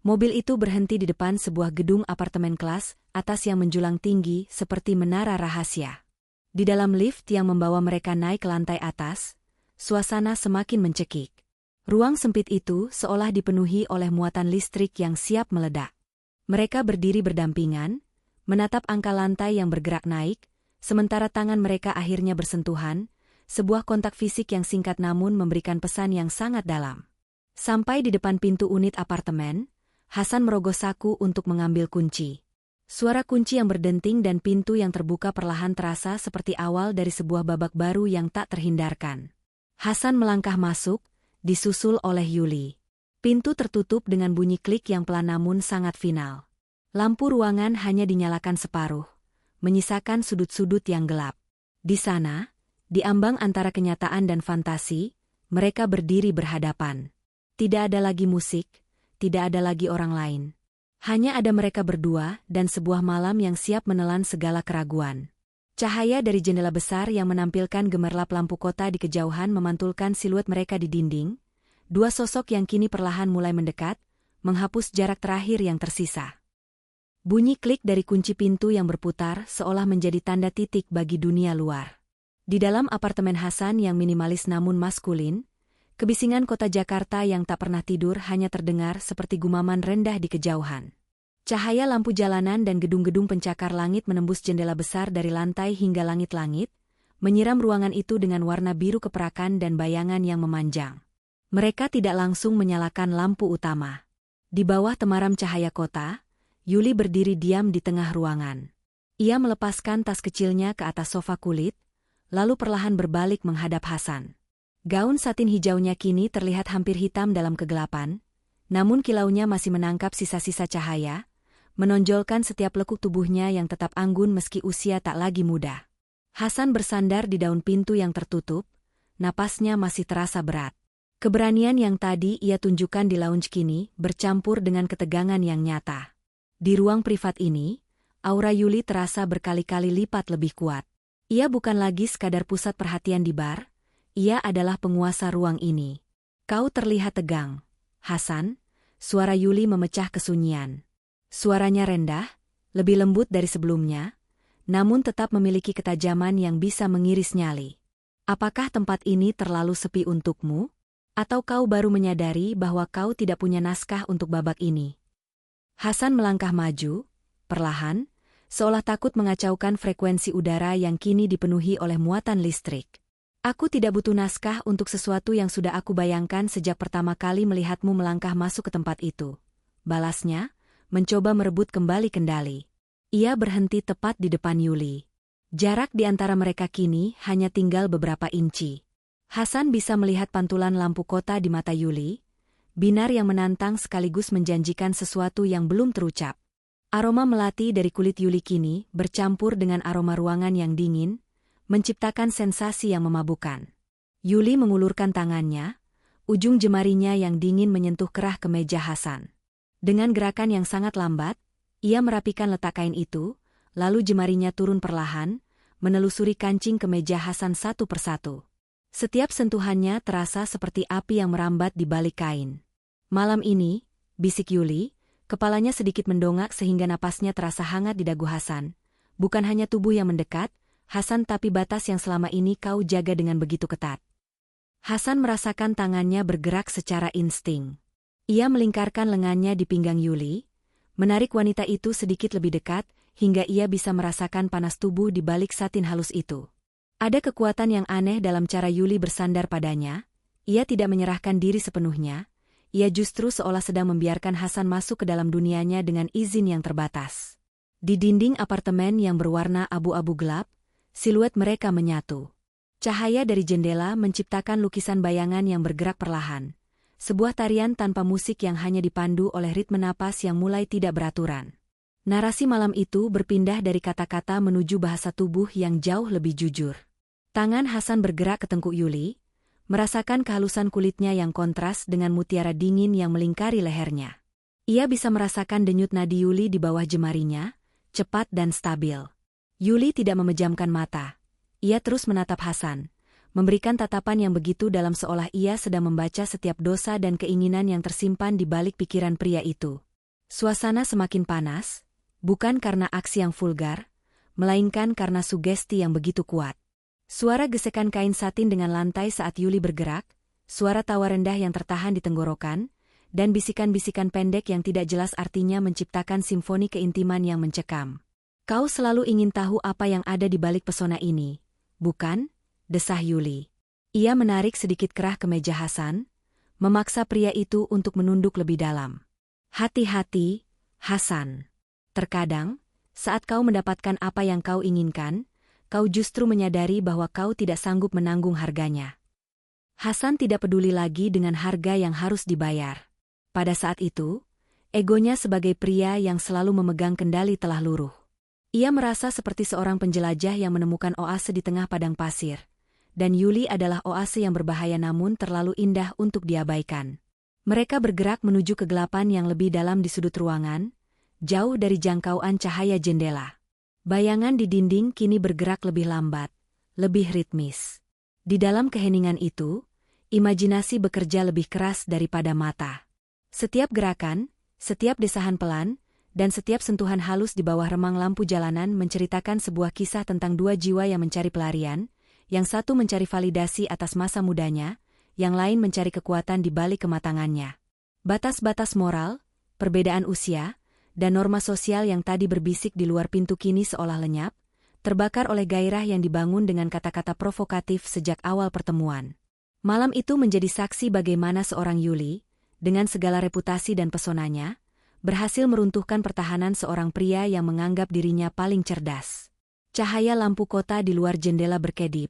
mobil itu berhenti di depan sebuah gedung apartemen kelas atas yang menjulang tinggi seperti menara rahasia. Di dalam lift yang membawa mereka naik ke lantai atas, suasana semakin mencekik. Ruang sempit itu seolah dipenuhi oleh muatan listrik yang siap meledak. Mereka berdiri berdampingan, menatap angka lantai yang bergerak naik, sementara tangan mereka akhirnya bersentuhan, sebuah kontak fisik yang singkat namun memberikan pesan yang sangat dalam. Sampai di depan pintu unit apartemen, Hasan merogoh saku untuk mengambil kunci. Suara kunci yang berdenting dan pintu yang terbuka perlahan terasa seperti awal dari sebuah babak baru yang tak terhindarkan. Hasan melangkah masuk, disusul oleh Yuli. Pintu tertutup dengan bunyi klik yang pelan namun sangat final. Lampu ruangan hanya dinyalakan separuh, menyisakan sudut-sudut yang gelap. Di sana, di ambang antara kenyataan dan fantasi, mereka berdiri berhadapan. Tidak ada lagi musik, tidak ada lagi orang lain. Hanya ada mereka berdua dan sebuah malam yang siap menelan segala keraguan. Cahaya dari jendela besar yang menampilkan gemerlap lampu kota di kejauhan memantulkan siluet mereka di dinding, dua sosok yang kini perlahan mulai mendekat, menghapus jarak terakhir yang tersisa. Bunyi klik dari kunci pintu yang berputar seolah menjadi tanda titik bagi dunia luar. Di dalam apartemen Hasan yang minimalis namun maskulin, kebisingan kota Jakarta yang tak pernah tidur hanya terdengar seperti gumaman rendah di kejauhan. Cahaya lampu jalanan dan gedung-gedung pencakar langit menembus jendela besar dari lantai hingga langit-langit, menyiram ruangan itu dengan warna biru keperakan dan bayangan yang memanjang. Mereka tidak langsung menyalakan lampu utama. Di bawah temaram cahaya kota, Yuli berdiri diam di tengah ruangan. Ia melepaskan tas kecilnya ke atas sofa kulit, lalu perlahan berbalik menghadap Hasan. Gaun satin hijaunya kini terlihat hampir hitam dalam kegelapan, namun kilaunya masih menangkap sisa-sisa cahaya, menonjolkan setiap lekuk tubuhnya yang tetap anggun meski usia tak lagi muda. Hasan bersandar di daun pintu yang tertutup, napasnya masih terasa berat. Keberanian yang tadi ia tunjukkan di lounge kini bercampur dengan ketegangan yang nyata. Di ruang privat ini, aura Yuli terasa berkali-kali lipat lebih kuat. Ia bukan lagi sekadar pusat perhatian di bar, ia adalah penguasa ruang ini. Kau terlihat tegang, Hasan, suara Yuli memecah kesunyian. Suaranya rendah, lebih lembut dari sebelumnya, namun tetap memiliki ketajaman yang bisa mengiris nyali. Apakah tempat ini terlalu sepi untukmu? Atau kau baru menyadari bahwa kau tidak punya naskah untuk babak ini? Hasan melangkah maju, perlahan, seolah takut mengacaukan frekuensi udara yang kini dipenuhi oleh muatan listrik. Aku tidak butuh naskah untuk sesuatu yang sudah aku bayangkan sejak pertama kali melihatmu melangkah masuk ke tempat itu. Balasnya, mencoba merebut kembali kendali. Ia berhenti tepat di depan Yuli. Jarak di antara mereka kini hanya tinggal beberapa inci. Hasan bisa melihat pantulan lampu kota di mata Yuli, binar yang menantang sekaligus menjanjikan sesuatu yang belum terucap. Aroma melati dari kulit Yuli kini bercampur dengan aroma ruangan yang dingin, menciptakan sensasi yang memabukkan. Yuli mengulurkan tangannya, ujung jemarinya yang dingin menyentuh kerah kemeja Hasan. Dengan gerakan yang sangat lambat, ia merapikan letak kain itu, lalu jemarinya turun perlahan, menelusuri kancing kemeja Hasan satu persatu. Setiap sentuhannya terasa seperti api yang merambat di balik kain. Malam ini, bisik Yuli, kepalanya sedikit mendongak sehingga napasnya terasa hangat di dagu Hasan. Bukan hanya tubuh yang mendekat, Hasan, tapi batas yang selama ini kau jaga dengan begitu ketat. Hasan merasakan tangannya bergerak secara insting. Ia melingkarkan lengannya di pinggang Yuli, menarik wanita itu sedikit lebih dekat, hingga ia bisa merasakan panas tubuh di balik satin halus itu. Ada kekuatan yang aneh dalam cara Yuli bersandar padanya, ia tidak menyerahkan diri sepenuhnya, ia justru seolah sedang membiarkan Hasan masuk ke dalam dunianya dengan izin yang terbatas. Di dinding apartemen yang berwarna abu-abu gelap, siluet mereka menyatu. Cahaya dari jendela menciptakan lukisan bayangan yang bergerak perlahan. Sebuah tarian tanpa musik yang hanya dipandu oleh ritme napas yang mulai tidak beraturan. Narasi malam itu berpindah dari kata-kata menuju bahasa tubuh yang jauh lebih jujur. Tangan Hasan bergerak ke tengkuk Yuli, merasakan kehalusan kulitnya yang kontras dengan mutiara dingin yang melingkari lehernya. Ia bisa merasakan denyut nadi Yuli di bawah jemarinya, cepat dan stabil. Yuli tidak memejamkan mata. Ia terus menatap Hasan, memberikan tatapan yang begitu dalam seolah ia sedang membaca setiap dosa dan keinginan yang tersimpan di balik pikiran pria itu. Suasana semakin panas, bukan karena aksi yang vulgar, melainkan karena sugesti yang begitu kuat. Suara gesekan kain satin dengan lantai saat Yuli bergerak, suara tawa rendah yang tertahan di tenggorokan, dan bisikan-bisikan pendek yang tidak jelas artinya menciptakan simfoni keintiman yang mencekam. Kau selalu ingin tahu apa yang ada di balik pesona ini, bukan? Desah Yuli. Ia menarik sedikit kerah kemeja Hasan, memaksa pria itu untuk menunduk lebih dalam. Hati-hati, Hasan. Terkadang, saat kau mendapatkan apa yang kau inginkan, kau justru menyadari bahwa kau tidak sanggup menanggung harganya. Hasan tidak peduli lagi dengan harga yang harus dibayar. Pada saat itu, egonya sebagai pria yang selalu memegang kendali telah luruh. Ia merasa seperti seorang penjelajah yang menemukan oase di tengah padang pasir. Dan Yuli adalah oase yang berbahaya namun terlalu indah untuk diabaikan. Mereka bergerak menuju kegelapan yang lebih dalam di sudut ruangan, jauh dari jangkauan cahaya jendela. Bayangan di dinding kini bergerak lebih lambat, lebih ritmis. Di dalam keheningan itu, imajinasi bekerja lebih keras daripada mata. Setiap gerakan, setiap desahan pelan, dan setiap sentuhan halus di bawah remang lampu jalanan menceritakan sebuah kisah tentang dua jiwa yang mencari pelarian, yang satu mencari validasi atas masa mudanya, yang lain mencari kekuatan di balik kematangannya. Batas-batas moral, perbedaan usia, dan norma sosial yang tadi berbisik di luar pintu kini seolah lenyap, terbakar oleh gairah yang dibangun dengan kata-kata provokatif sejak awal pertemuan. Malam itu menjadi saksi bagaimana seorang Yuli, dengan segala reputasi dan pesonanya, berhasil meruntuhkan pertahanan seorang pria yang menganggap dirinya paling cerdas. Cahaya lampu kota di luar jendela berkedip,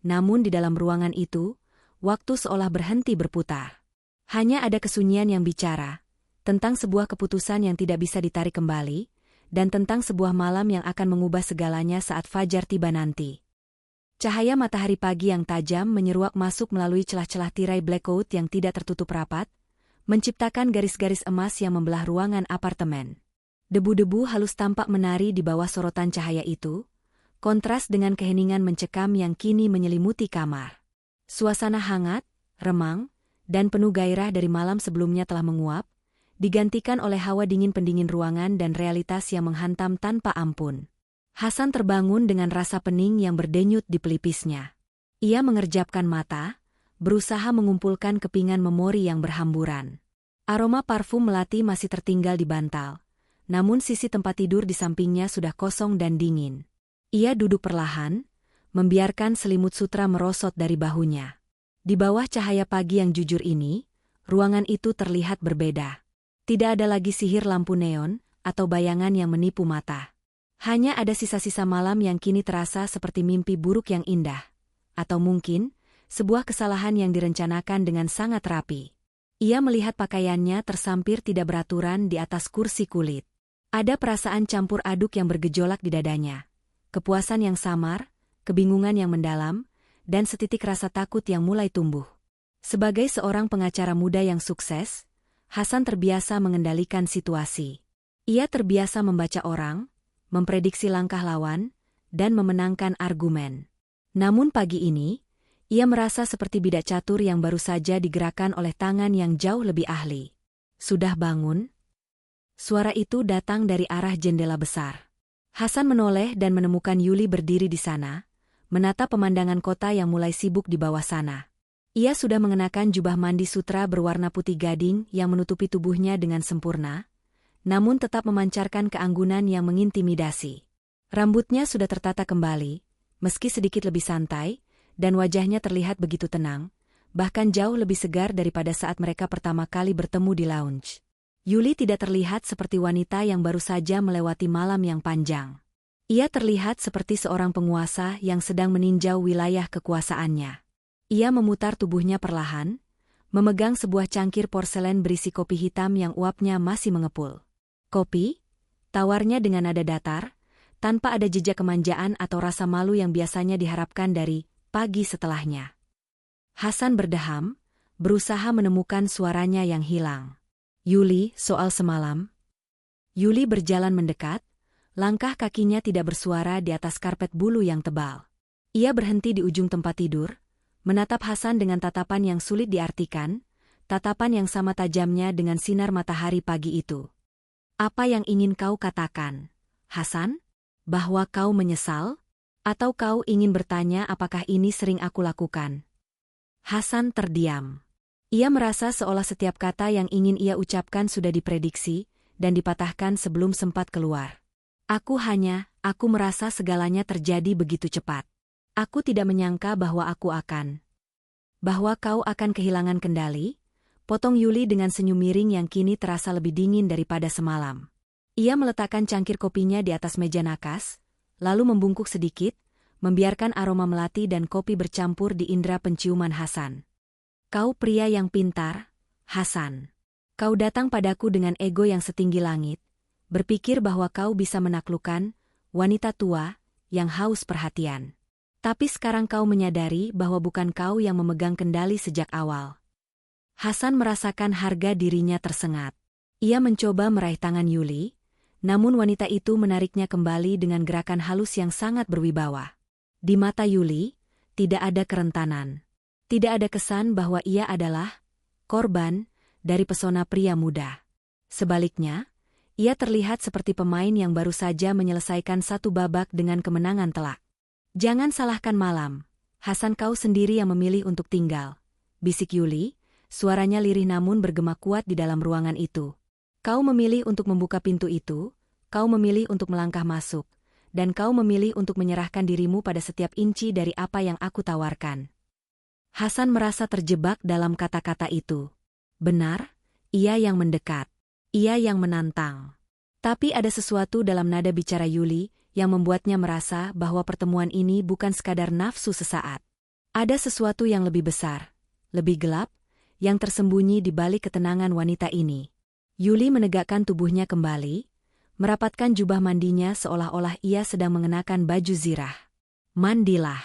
namun di dalam ruangan itu, waktu seolah berhenti berputar. Hanya ada kesunyian yang bicara, tentang sebuah keputusan yang tidak bisa ditarik kembali, dan tentang sebuah malam yang akan mengubah segalanya saat fajar tiba nanti. Cahaya matahari pagi yang tajam menyeruak masuk melalui celah-celah tirai blackout yang tidak tertutup rapat, menciptakan garis-garis emas yang membelah ruangan apartemen. Debu-debu halus tampak menari di bawah sorotan cahaya itu, kontras dengan keheningan mencekam yang kini menyelimuti kamar. Suasana hangat, remang, dan penuh gairah dari malam sebelumnya telah menguap, digantikan oleh hawa dingin pendingin ruangan dan realitas yang menghantam tanpa ampun. Hasan terbangun dengan rasa pening yang berdenyut di pelipisnya. Ia mengerjapkan mata, berusaha mengumpulkan kepingan memori yang berhamburan. Aroma parfum melati masih tertinggal di bantal, namun sisi tempat tidur di sampingnya sudah kosong dan dingin. Ia duduk perlahan, membiarkan selimut sutra merosot dari bahunya. Di bawah cahaya pagi yang jujur ini, ruangan itu terlihat berbeda. Tidak ada lagi sihir lampu neon atau bayangan yang menipu mata. Hanya ada sisa-sisa malam yang kini terasa seperti mimpi buruk yang indah. Atau mungkin, sebuah kesalahan yang direncanakan dengan sangat rapi. Ia melihat pakaiannya tersampir tidak beraturan di atas kursi kulit. Ada perasaan campur aduk yang bergejolak di dadanya. Kepuasan yang samar, kebingungan yang mendalam, dan setitik rasa takut yang mulai tumbuh. Sebagai seorang pengacara muda yang sukses, Hasan terbiasa mengendalikan situasi. Ia terbiasa membaca orang, memprediksi langkah lawan, dan memenangkan argumen. Namun pagi ini, ia merasa seperti bidak catur yang baru saja digerakkan oleh tangan yang jauh lebih ahli. "Sudah bangun?" Suara itu datang dari arah jendela besar. Hasan menoleh dan menemukan Yuli berdiri di sana, menatap pemandangan kota yang mulai sibuk di bawah sana. Ia sudah mengenakan jubah mandi sutra berwarna putih gading yang menutupi tubuhnya dengan sempurna, namun tetap memancarkan keanggunan yang mengintimidasi. Rambutnya sudah tertata kembali, meski sedikit lebih santai, dan wajahnya terlihat begitu tenang, bahkan jauh lebih segar daripada saat mereka pertama kali bertemu di lounge. Yuli tidak terlihat seperti wanita yang baru saja melewati malam yang panjang. Ia terlihat seperti seorang penguasa yang sedang meninjau wilayah kekuasaannya. Ia memutar tubuhnya perlahan, memegang sebuah cangkir porselen berisi kopi hitam yang uapnya masih mengepul. "Kopi?" tawarnya dengan nada datar, tanpa ada jejak kemanjaan atau rasa malu yang biasanya diharapkan dari pagi setelahnya. Hasan berdeham, berusaha menemukan suaranya yang hilang. "Yuli, soal semalam?" Yuli berjalan mendekat, langkah kakinya tidak bersuara di atas karpet bulu yang tebal. Ia berhenti di ujung tempat tidur, menatap Hasan dengan tatapan yang sulit diartikan, tatapan yang sama tajamnya dengan sinar matahari pagi itu. "Apa yang ingin kau katakan, Hasan? Bahwa kau menyesal? Atau kau ingin bertanya apakah ini sering aku lakukan?" Hasan terdiam. Ia merasa seolah setiap kata yang ingin ia ucapkan sudah diprediksi dan dipatahkan sebelum sempat keluar. Aku merasa segalanya terjadi begitu cepat. Aku tidak menyangka bahwa kau akan kehilangan kendali, potong Yuli dengan senyum miring yang kini terasa lebih dingin daripada semalam. Ia meletakkan cangkir kopinya di atas meja nakas, lalu membungkuk sedikit, membiarkan aroma melati dan kopi bercampur di indera penciuman Hasan. "Kau pria yang pintar, Hasan. Kau datang padaku dengan ego yang setinggi langit, berpikir bahwa kau bisa menaklukkan wanita tua yang haus perhatian. Tapi sekarang kau menyadari bahwa bukan kau yang memegang kendali sejak awal." Hasan merasakan harga dirinya tersengat. Ia mencoba meraih tangan Yuli, Namun wanita itu menariknya kembali dengan gerakan halus yang sangat berwibawa. Di mata Yuli, tidak ada kerentanan. Tidak ada kesan bahwa ia adalah korban dari pesona pria muda. Sebaliknya, ia terlihat seperti pemain yang baru saja menyelesaikan satu babak dengan kemenangan telak. "Jangan salahkan malam. Hasan, kau sendiri yang memilih untuk tinggal," bisik Yuli, suaranya lirih namun bergema kuat di dalam ruangan itu. "Kau memilih untuk membuka pintu itu, kau memilih untuk melangkah masuk, dan kau memilih untuk menyerahkan dirimu pada setiap inci dari apa yang aku tawarkan." Hasan merasa terjebak dalam kata-kata itu. Benar, ia yang mendekat. Ia yang menantang. Tapi ada sesuatu dalam nada bicara Yuli yang membuatnya merasa bahwa pertemuan ini bukan sekadar nafsu sesaat. Ada sesuatu yang lebih besar, lebih gelap, yang tersembunyi di balik ketenangan wanita ini. Yuli menegakkan tubuhnya kembali, merapatkan jubah mandinya seolah-olah ia sedang mengenakan baju zirah. "Mandilah.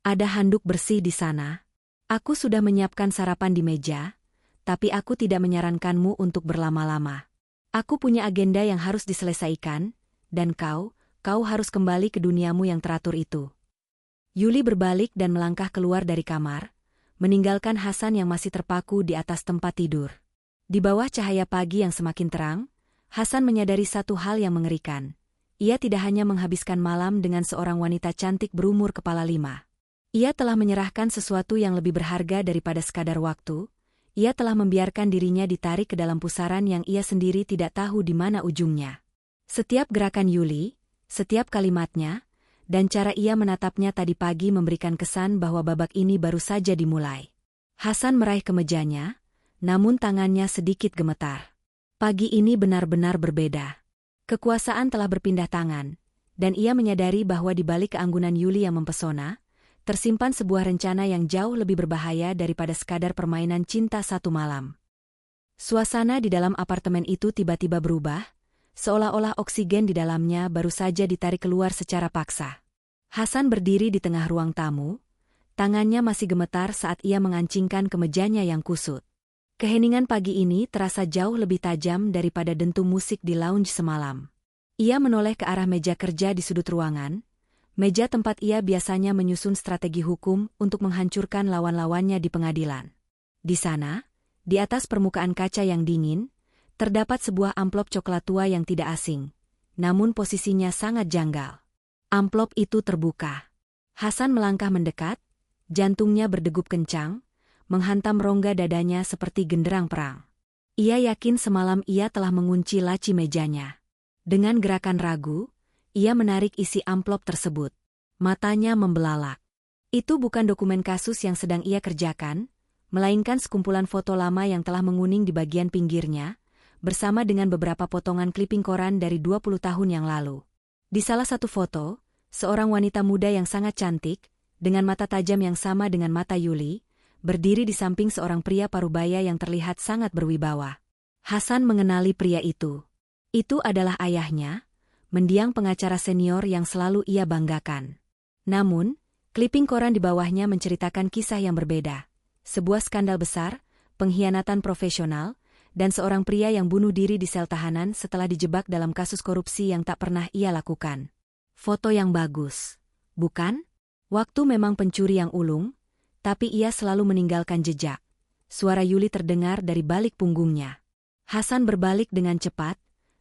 Ada handuk bersih di sana. Aku sudah menyiapkan sarapan di meja, tapi aku tidak menyarankanmu untuk berlama-lama. Aku punya agenda yang harus diselesaikan, dan kau harus kembali ke duniamu yang teratur itu." Yuli berbalik dan melangkah keluar dari kamar, meninggalkan Hasan yang masih terpaku di atas tempat tidur. Di bawah cahaya pagi yang semakin terang, Hasan menyadari satu hal yang mengerikan. Ia tidak hanya menghabiskan malam dengan seorang wanita cantik berumur kepala 5. Ia telah menyerahkan sesuatu yang lebih berharga daripada sekadar waktu. Ia telah membiarkan dirinya ditarik ke dalam pusaran yang ia sendiri tidak tahu di mana ujungnya. Setiap gerakan Yuli, setiap kalimatnya, dan cara ia menatapnya tadi pagi memberikan kesan bahwa babak ini baru saja dimulai. Hasan meraih kemejanya, namun tangannya sedikit gemetar. Pagi ini benar-benar berbeda. Kekuasaan telah berpindah tangan, dan ia menyadari bahwa di balik keanggunan Yuli yang mempesona, tersimpan sebuah rencana yang jauh lebih berbahaya daripada sekadar permainan cinta satu malam. Suasana di dalam apartemen itu tiba-tiba berubah, seolah-olah oksigen di dalamnya baru saja ditarik keluar secara paksa. Hasan berdiri di tengah ruang tamu, tangannya masih gemetar saat ia mengancingkan kemejanya yang kusut. Keheningan pagi ini terasa jauh lebih tajam daripada dentum musik di lounge semalam. Ia menoleh ke arah meja kerja di sudut ruangan, meja tempat ia biasanya menyusun strategi hukum untuk menghancurkan lawan-lawannya di pengadilan. Di sana, di atas permukaan kaca yang dingin, terdapat sebuah amplop coklat tua yang tidak asing, namun posisinya sangat janggal. Amplop itu terbuka. Hasan melangkah mendekat, jantungnya berdegup kencang, menghantam rongga dadanya seperti genderang perang. Ia yakin semalam ia telah mengunci laci mejanya. Dengan gerakan ragu, ia menarik isi amplop tersebut. Matanya membelalak. Itu bukan dokumen kasus yang sedang ia kerjakan, melainkan sekumpulan foto lama yang telah menguning di bagian pinggirnya, bersama dengan beberapa potongan kliping koran dari 20 tahun yang lalu. Di salah satu foto, seorang wanita muda yang sangat cantik, dengan mata tajam yang sama dengan mata Yuli, berdiri di samping seorang pria parubaya yang terlihat sangat berwibawa. Hasan mengenali pria itu. Itu adalah ayahnya, mendiang pengacara senior yang selalu ia banggakan. Namun, kliping koran di bawahnya menceritakan kisah yang berbeda. Sebuah skandal besar, pengkhianatan profesional, dan seorang pria yang bunuh diri di sel tahanan setelah dijebak dalam kasus korupsi yang tak pernah ia lakukan. Foto yang bagus, bukan? Waktu memang pencuri yang ulung, tapi ia selalu meninggalkan jejak. Suara Yuli terdengar dari balik punggungnya. Hasan berbalik dengan cepat,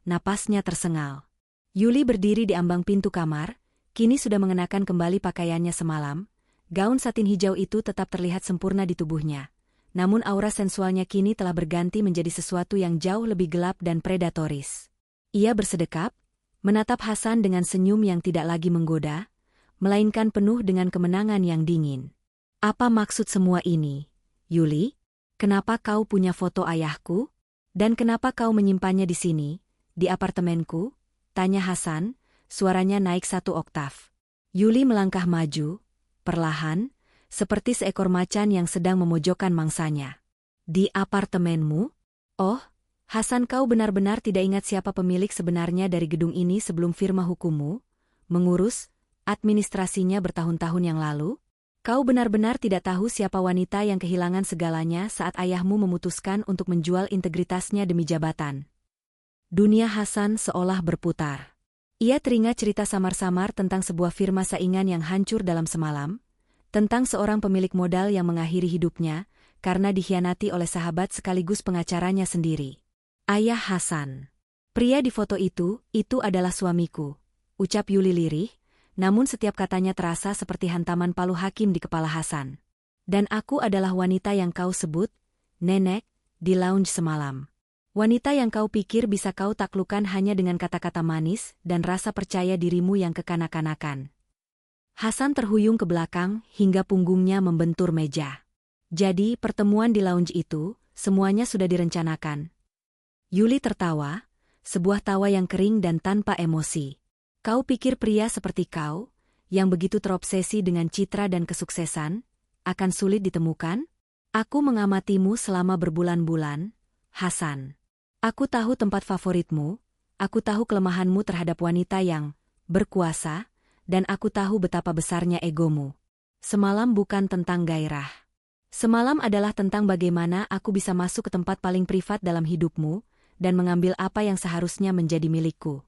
napasnya tersengal. Yuli berdiri di ambang pintu kamar, kini sudah mengenakan kembali pakaiannya semalam. Gaun satin hijau itu tetap terlihat sempurna di tubuhnya. Namun aura sensualnya kini telah berganti menjadi sesuatu yang jauh lebih gelap dan predatoris. Ia bersedekap, menatap Hasan dengan senyum yang tidak lagi menggoda, melainkan penuh dengan kemenangan yang dingin. "Apa maksud semua ini, Yuli? Kenapa kau punya foto ayahku? Dan kenapa kau menyimpannya di sini, di apartemenku?" tanya Hasan, suaranya naik 1 oktav. Yuli melangkah maju, perlahan, seperti seekor macan yang sedang memojokkan mangsanya. "Di apartemenmu? Oh, Hasan, kau benar-benar tidak ingat siapa pemilik sebenarnya dari gedung ini sebelum firma hukummu mengurus administrasinya bertahun-tahun yang lalu? Kau benar-benar tidak tahu siapa wanita yang kehilangan segalanya saat ayahmu memutuskan untuk menjual integritasnya demi jabatan?" Dunia Hasan seolah berputar. Ia teringat cerita samar-samar tentang sebuah firma saingan yang hancur dalam semalam, tentang seorang pemilik modal yang mengakhiri hidupnya karena dikhianati oleh sahabat sekaligus pengacaranya sendiri. Ayah Hasan. Pria di foto itu adalah suamiku, ucap Yuli lirih, namun setiap katanya terasa seperti hantaman palu hakim di kepala Hasan. Dan aku adalah wanita yang kau sebut, Nenek, di lounge semalam. Wanita yang kau pikir bisa kau taklukkan hanya dengan kata-kata manis dan rasa percaya dirimu yang kekanak-kanakan. Hasan terhuyung ke belakang hingga punggungnya membentur meja. Jadi pertemuan di lounge itu, semuanya sudah direncanakan. Yuli tertawa, sebuah tawa yang kering dan tanpa emosi. Kau pikir pria seperti kau, yang begitu terobsesi dengan citra dan kesuksesan, akan sulit ditemukan? Aku mengamatimu selama berbulan-bulan, Hasan. Aku tahu tempat favoritmu, aku tahu kelemahanmu terhadap wanita yang berkuasa, dan aku tahu betapa besarnya egomu. Semalam bukan tentang gairah. Semalam adalah tentang bagaimana aku bisa masuk ke tempat paling privat dalam hidupmu, dan mengambil apa yang seharusnya menjadi milikku.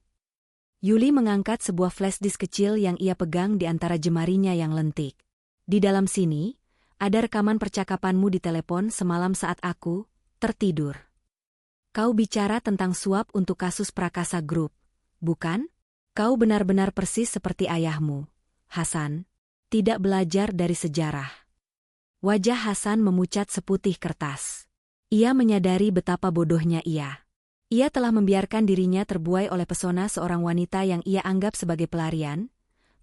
Yuli mengangkat sebuah flash disk kecil yang ia pegang di antara jemarinya yang lentik. Di dalam sini, ada rekaman percakapanmu di telepon semalam saat aku tertidur. Kau bicara tentang suap untuk kasus Prakasa Group, bukan? Kau benar-benar persis seperti ayahmu, Hasan. Tidak belajar dari sejarah. Wajah Hasan memucat seputih kertas. Ia menyadari betapa bodohnya ia. Ia telah membiarkan dirinya terbuai oleh pesona seorang wanita yang ia anggap sebagai pelarian,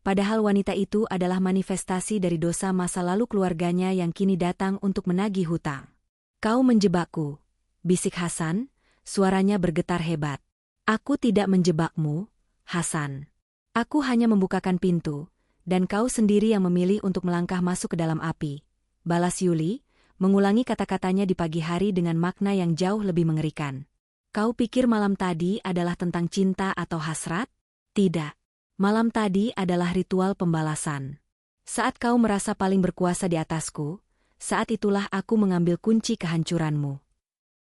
padahal wanita itu adalah manifestasi dari dosa masa lalu keluarganya yang kini datang untuk menagih hutang. Kau menjebakku, bisik Hasan. Suaranya bergetar hebat. Aku tidak menjebakmu, Hasan. Aku hanya membukakan pintu, dan kau sendiri yang memilih untuk melangkah masuk ke dalam api. Balas Yuli, mengulangi kata-katanya di pagi hari dengan makna yang jauh lebih mengerikan. Kau pikir malam tadi adalah tentang cinta atau hasrat? Tidak. Malam tadi adalah ritual pembalasan. Saat kau merasa paling berkuasa di atasku, saat itulah aku mengambil kunci kehancuranmu.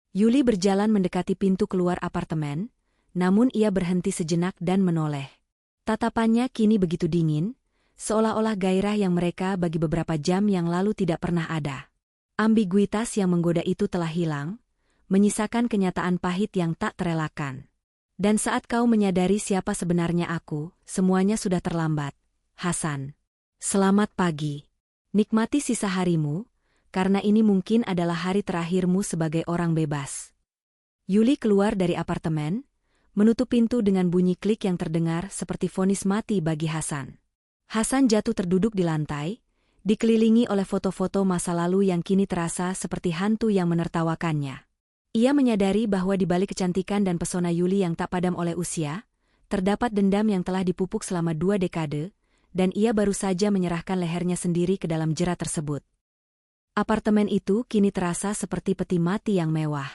Yuli berjalan mendekati pintu keluar apartemen, namun ia berhenti sejenak dan menoleh. Tatapannya kini begitu dingin, seolah-olah gairah yang mereka bagi beberapa jam yang lalu tidak pernah ada. Ambiguitas yang menggoda itu telah hilang, menyisakan kenyataan pahit yang tak terelakkan. Dan saat kau menyadari siapa sebenarnya aku, semuanya sudah terlambat, Hasan. Selamat pagi. Nikmati sisa harimu, karena ini mungkin adalah hari terakhirmu sebagai orang bebas. Yuli keluar dari apartemen, menutup pintu dengan bunyi klik yang terdengar seperti vonis mati bagi Hasan. Hasan jatuh terduduk di lantai, dikelilingi oleh foto-foto masa lalu yang kini terasa seperti hantu yang menertawakannya. Ia menyadari bahwa di balik kecantikan dan pesona Yuli yang tak padam oleh usia, terdapat dendam yang telah dipupuk selama 2 dekade, dan ia baru saja menyerahkan lehernya sendiri ke dalam jerat tersebut. Apartemen itu kini terasa seperti peti mati yang mewah.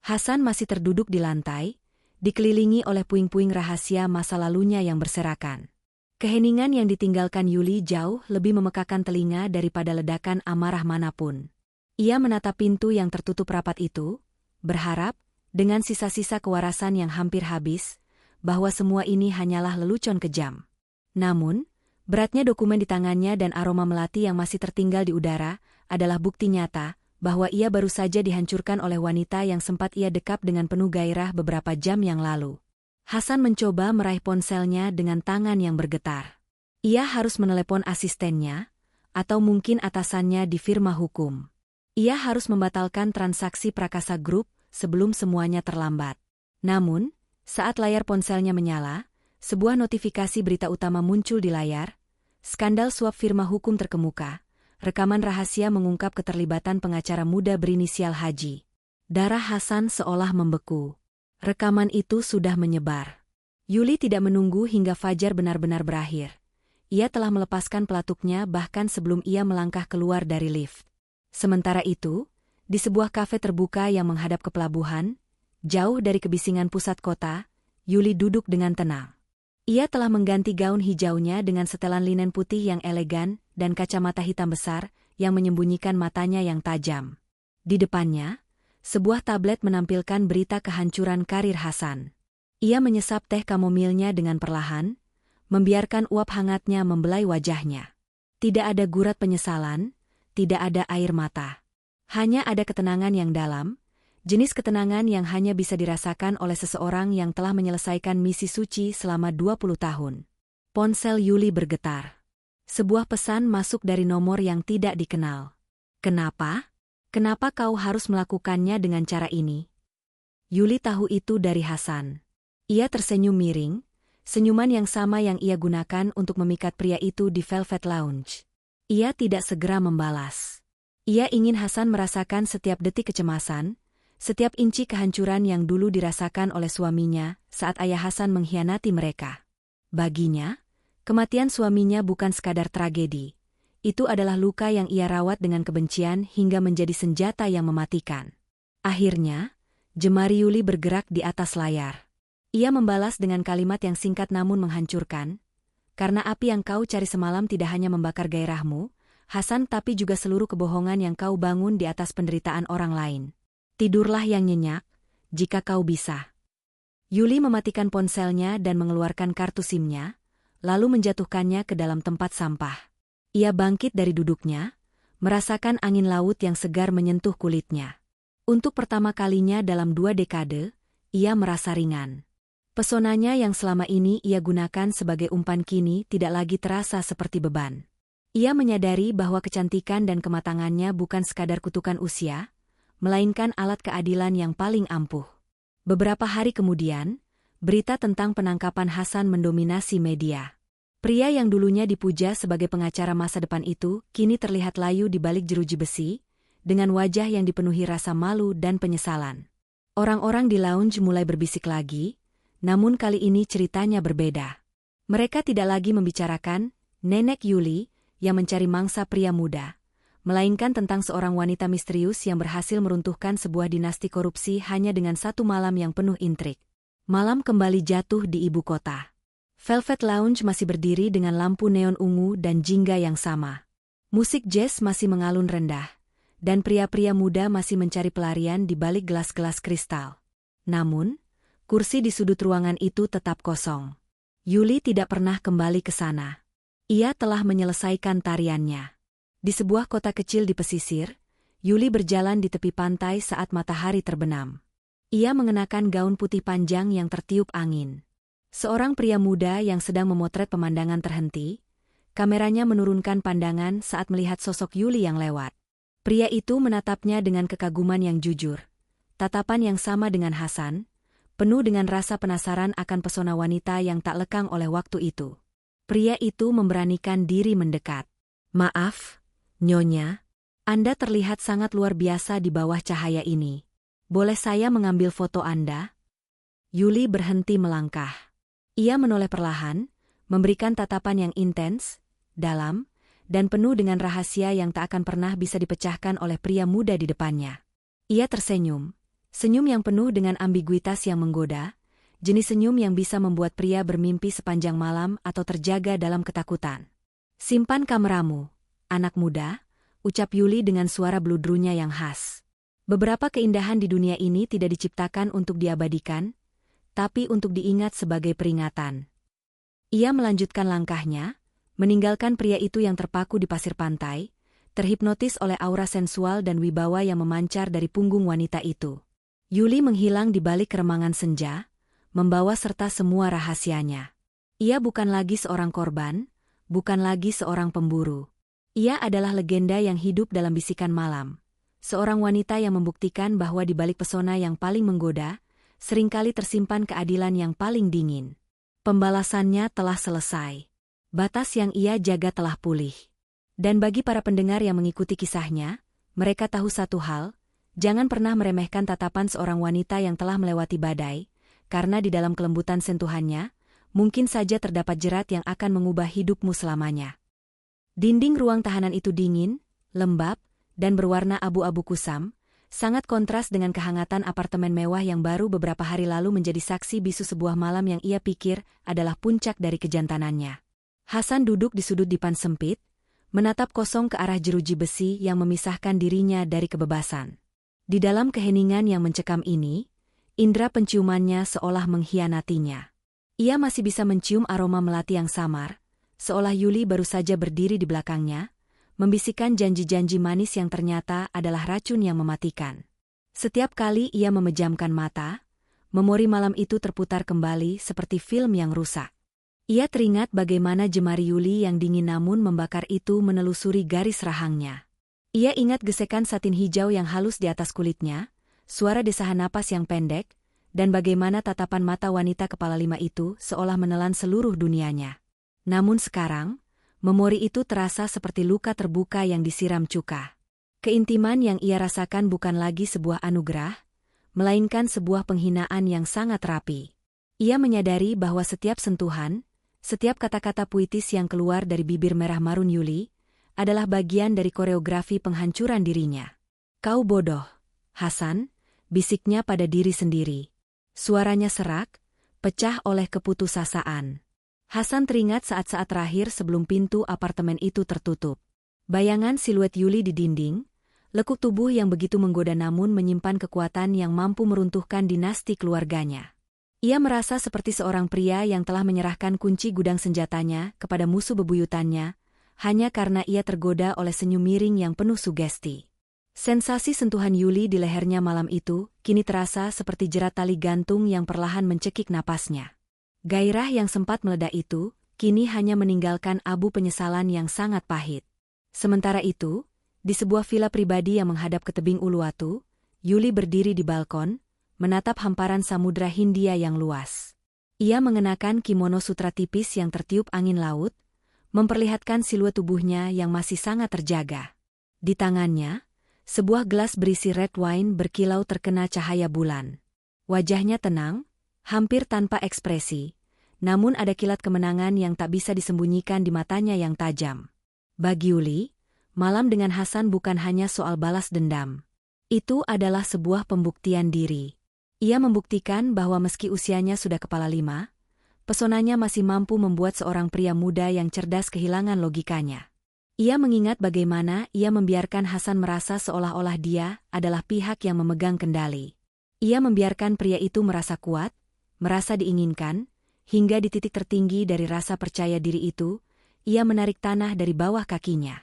Hasan masih terduduk di lantai, dikelilingi oleh puing-puing rahasia masa lalunya yang berserakan. Keheningan yang ditinggalkan Yuli jauh lebih memekakan telinga daripada ledakan amarah manapun. Ia menatap pintu yang tertutup rapat itu, berharap, dengan sisa-sisa kewarasan yang hampir habis, bahwa semua ini hanyalah lelucon kejam. Namun, beratnya dokumen di tangannya dan aroma melati yang masih tertinggal di udara adalah bukti nyata bahwa ia baru saja dihancurkan oleh wanita yang sempat ia dekap dengan penuh gairah beberapa jam yang lalu. Hasan mencoba meraih ponselnya dengan tangan yang bergetar. Ia harus menelepon asistennya, atau mungkin atasannya di firma hukum. Ia harus membatalkan transaksi Prakasa Group sebelum semuanya terlambat. Namun, saat layar ponselnya menyala, sebuah notifikasi berita utama muncul di layar. Skandal suap firma hukum terkemuka. Rekaman rahasia mengungkap keterlibatan pengacara muda berinisial Haji. Darah Hasan seolah membeku. Rekaman itu sudah menyebar. Yuli tidak menunggu hingga fajar benar-benar berakhir. Ia telah melepaskan pelatuknya bahkan sebelum ia melangkah keluar dari lift. Sementara itu, di sebuah kafe terbuka yang menghadap ke pelabuhan, jauh dari kebisingan pusat kota, Yuli duduk dengan tenang. Ia telah mengganti gaun hijaunya dengan setelan linen putih yang elegan dan kacamata hitam besar yang menyembunyikan matanya yang tajam. Di depannya, sebuah tablet menampilkan berita kehancuran karir Hasan. Ia menyesap teh kamomilnya dengan perlahan, membiarkan uap hangatnya membelai wajahnya. Tidak ada gurat penyesalan, tidak ada air mata. Hanya ada ketenangan yang dalam, jenis ketenangan yang hanya bisa dirasakan oleh seseorang yang telah menyelesaikan misi suci selama 20 tahun. Ponsel Yuli bergetar. Sebuah pesan masuk dari nomor yang tidak dikenal. Kenapa? Kenapa kau harus melakukannya dengan cara ini? Yuli tahu itu dari Hasan. Ia tersenyum miring, senyuman yang sama yang ia gunakan untuk memikat pria itu di Velvet Lounge. Ia tidak segera membalas. Ia ingin Hasan merasakan setiap detik kecemasan, setiap inci kehancuran yang dulu dirasakan oleh suaminya saat ayah Hasan mengkhianati mereka. Baginya, kematian suaminya bukan sekadar tragedi. Itu adalah luka yang ia rawat dengan kebencian hingga menjadi senjata yang mematikan. Akhirnya, jemari Yuli bergerak di atas layar. Ia membalas dengan kalimat yang singkat namun menghancurkan. Karena api yang kau cari semalam tidak hanya membakar gairahmu, Hasan, tapi juga seluruh kebohongan yang kau bangun di atas penderitaan orang lain. Tidurlah yang nyenyak, jika kau bisa. Yuli mematikan ponselnya dan mengeluarkan kartu SIM-nya, lalu menjatuhkannya ke dalam tempat sampah. Ia bangkit dari duduknya, merasakan angin laut yang segar menyentuh kulitnya. Untuk pertama kalinya dalam 2 dekade, ia merasa ringan. Pesonanya yang selama ini ia gunakan sebagai umpan kini tidak lagi terasa seperti beban. Ia menyadari bahwa kecantikan dan kematangannya bukan sekadar kutukan usia, melainkan alat keadilan yang paling ampuh. Beberapa hari kemudian, berita tentang penangkapan Hasan mendominasi media. Pria yang dulunya dipuja sebagai pengacara masa depan itu kini terlihat layu di balik jeruji besi, dengan wajah yang dipenuhi rasa malu dan penyesalan. Orang-orang di lounge mulai berbisik lagi, namun kali ini ceritanya berbeda. Mereka tidak lagi membicarakan Nenek Yuli yang mencari mangsa pria muda, melainkan tentang seorang wanita misterius yang berhasil meruntuhkan sebuah dinasti korupsi hanya dengan 1 malam yang penuh intrik. Malam kembali jatuh di ibu kota. Velvet Lounge masih berdiri dengan lampu neon ungu dan jingga yang sama. Musik jazz masih mengalun rendah, dan pria-pria muda masih mencari pelarian di balik gelas-gelas kristal. Namun, kursi di sudut ruangan itu tetap kosong. Yuli tidak pernah kembali ke sana. Ia telah menyelesaikan tariannya. Di sebuah kota kecil di pesisir, Yuli berjalan di tepi pantai saat matahari terbenam. Ia mengenakan gaun putih panjang yang tertiup angin. Seorang pria muda yang sedang memotret pemandangan terhenti. Kameranya menurunkan pandangan saat melihat sosok Yuli yang lewat. Pria itu menatapnya dengan kekaguman yang jujur. Tatapan yang sama dengan Hasan, penuh dengan rasa penasaran akan pesona wanita yang tak lekang oleh waktu itu. Pria itu memberanikan diri mendekat. "Maaf, Nyonya, Anda terlihat sangat luar biasa di bawah cahaya ini. Boleh saya mengambil foto Anda?" Yuli berhenti melangkah. Ia menoleh perlahan, memberikan tatapan yang intens, dalam, dan penuh dengan rahasia yang tak akan pernah bisa dipecahkan oleh pria muda di depannya. Ia tersenyum. Senyum yang penuh dengan ambiguitas yang menggoda, jenis senyum yang bisa membuat pria bermimpi sepanjang malam atau terjaga dalam ketakutan. "Simpan kameramu, anak muda," ucap Yuli dengan suara bludrunya yang khas. Beberapa keindahan di dunia ini tidak diciptakan untuk diabadikan, tapi untuk diingat sebagai peringatan. Ia melanjutkan langkahnya, meninggalkan pria itu yang terpaku di pasir pantai, terhipnotis oleh aura sensual dan wibawa yang memancar dari punggung wanita itu. Yuli menghilang di balik keremangan senja, membawa serta semua rahasianya. Ia bukan lagi seorang korban, bukan lagi seorang pemburu. Ia adalah legenda yang hidup dalam bisikan malam. Seorang wanita yang membuktikan bahwa di balik pesona yang paling menggoda, seringkali tersimpan keadilan yang paling dingin. Pembalasannya telah selesai. Batas yang ia jaga telah pulih. Dan bagi para pendengar yang mengikuti kisahnya, mereka tahu satu hal, jangan pernah meremehkan tatapan seorang wanita yang telah melewati badai, karena di dalam kelembutan sentuhannya, mungkin saja terdapat jerat yang akan mengubah hidupmu selamanya. Dinding ruang tahanan itu dingin, lembab, dan berwarna abu-abu kusam, sangat kontras dengan kehangatan apartemen mewah yang baru beberapa hari lalu menjadi saksi bisu sebuah malam yang ia pikir adalah puncak dari kejantanannya. Hasan duduk di sudut dipan sempit, menatap kosong ke arah jeruji besi yang memisahkan dirinya dari kebebasan. Di dalam keheningan yang mencekam ini, Indera penciumannya seolah mengkhianatinya. Ia masih bisa mencium aroma melati yang samar, seolah Yuli baru saja berdiri di belakangnya, membisikkan janji-janji manis yang ternyata adalah racun yang mematikan. Setiap kali ia memejamkan mata, memori malam itu terputar kembali seperti film yang rusak. Ia teringat bagaimana jemari Yuli yang dingin namun membakar itu menelusuri garis rahangnya. Ia ingat gesekan satin hijau yang halus di atas kulitnya, suara desahan napas yang pendek, dan bagaimana tatapan mata wanita kepala 5 itu seolah menelan seluruh dunianya. Namun sekarang, memori itu terasa seperti luka terbuka yang disiram cuka. Keintiman yang ia rasakan bukan lagi sebuah anugerah, melainkan sebuah penghinaan yang sangat rapi. Ia menyadari bahwa setiap sentuhan, setiap kata-kata puitis yang keluar dari bibir merah marun Yuli, adalah bagian dari koreografi penghancuran dirinya. "Kau bodoh, Hasan," bisiknya pada diri sendiri. Suaranya serak, pecah oleh keputusasaan. Hasan teringat saat-saat terakhir sebelum pintu apartemen itu tertutup. Bayangan siluet Yuli di dinding, lekuk tubuh yang begitu menggoda namun menyimpan kekuatan yang mampu meruntuhkan dinasti keluarganya. Ia merasa seperti seorang pria yang telah menyerahkan kunci gudang senjatanya kepada musuh bebuyutannya, hanya karena ia tergoda oleh senyum miring yang penuh sugesti. Sensasi sentuhan Yuli di lehernya malam itu kini terasa seperti jerat tali gantung yang perlahan mencekik napasnya. Gairah yang sempat meledak itu kini hanya meninggalkan abu penyesalan yang sangat pahit. Sementara itu, di sebuah villa pribadi yang menghadap ke tebing Uluwatu, Yuli berdiri di balkon, menatap hamparan samudra Hindia yang luas. Ia mengenakan kimono sutra tipis yang tertiup angin laut, memperlihatkan siluet tubuhnya yang masih sangat terjaga. Di tangannya, sebuah gelas berisi red wine berkilau terkena cahaya bulan. Wajahnya tenang, hampir tanpa ekspresi, namun ada kilat kemenangan yang tak bisa disembunyikan di matanya yang tajam. Bagi Yuli, malam dengan Hasan bukan hanya soal balas dendam. Itu adalah sebuah pembuktian diri. Ia membuktikan bahwa meski usianya sudah kepala 5, pesonanya masih mampu membuat seorang pria muda yang cerdas kehilangan logikanya. Ia mengingat bagaimana ia membiarkan Hasan merasa seolah-olah dia adalah pihak yang memegang kendali. Ia membiarkan pria itu merasa kuat, merasa diinginkan, hingga di titik tertinggi dari rasa percaya diri itu, ia menarik tanah dari bawah kakinya.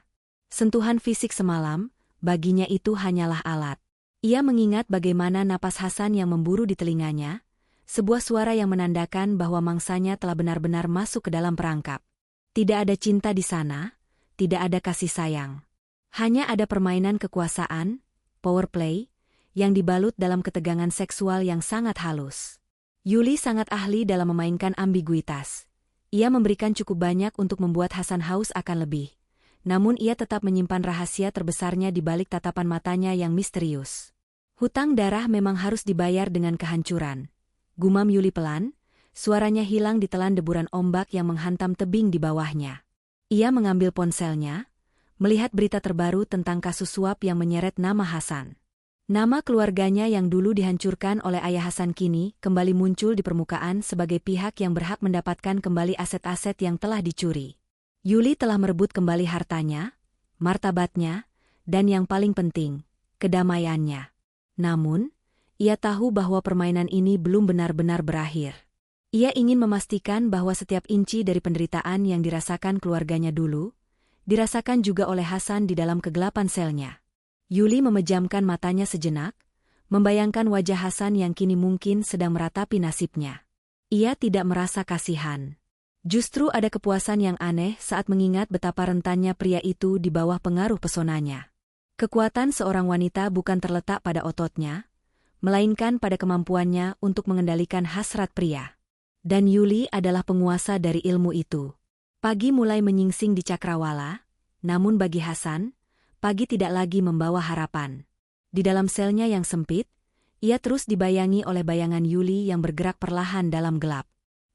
Sentuhan fisik semalam, baginya itu hanyalah alat. Ia mengingat bagaimana napas Hasan yang memburu di telinganya, sebuah suara yang menandakan bahwa mangsanya telah benar-benar masuk ke dalam perangkap. Tidak ada cinta di sana, tidak ada kasih sayang. Hanya ada permainan kekuasaan, power play, yang dibalut dalam ketegangan seksual yang sangat halus. Yuli sangat ahli dalam memainkan ambiguitas. Ia memberikan cukup banyak untuk membuat Hasan haus akan lebih. Namun ia tetap menyimpan rahasia terbesarnya di balik tatapan matanya yang misterius. Hutang darah memang harus dibayar dengan kehancuran. Gumam Yuli pelan, suaranya hilang ditelan deburan ombak yang menghantam tebing di bawahnya. Ia mengambil ponselnya, melihat berita terbaru tentang kasus suap yang menyeret nama Hasan. Nama keluarganya yang dulu dihancurkan oleh ayah Hasan kini kembali muncul di permukaan sebagai pihak yang berhak mendapatkan kembali aset-aset yang telah dicuri. Yuli telah merebut kembali hartanya, martabatnya, dan yang paling penting, kedamaiannya. Namun, ia tahu bahwa permainan ini belum benar-benar berakhir. Ia ingin memastikan bahwa setiap inci dari penderitaan yang dirasakan keluarganya dulu, dirasakan juga oleh Hasan di dalam kegelapan selnya. Yuli memejamkan matanya sejenak, membayangkan wajah Hasan yang kini mungkin sedang meratapi nasibnya. Ia tidak merasa kasihan. Justru ada kepuasan yang aneh saat mengingat betapa rentannya pria itu di bawah pengaruh pesonanya. Kekuatan seorang wanita bukan terletak pada ototnya, melainkan pada kemampuannya untuk mengendalikan hasrat pria. Dan Yuli adalah penguasa dari ilmu itu. Pagi mulai menyingsing di cakrawala, namun bagi Hasan, pagi tidak lagi membawa harapan. Di dalam selnya yang sempit, ia terus dibayangi oleh bayangan Yuli yang bergerak perlahan dalam gelap.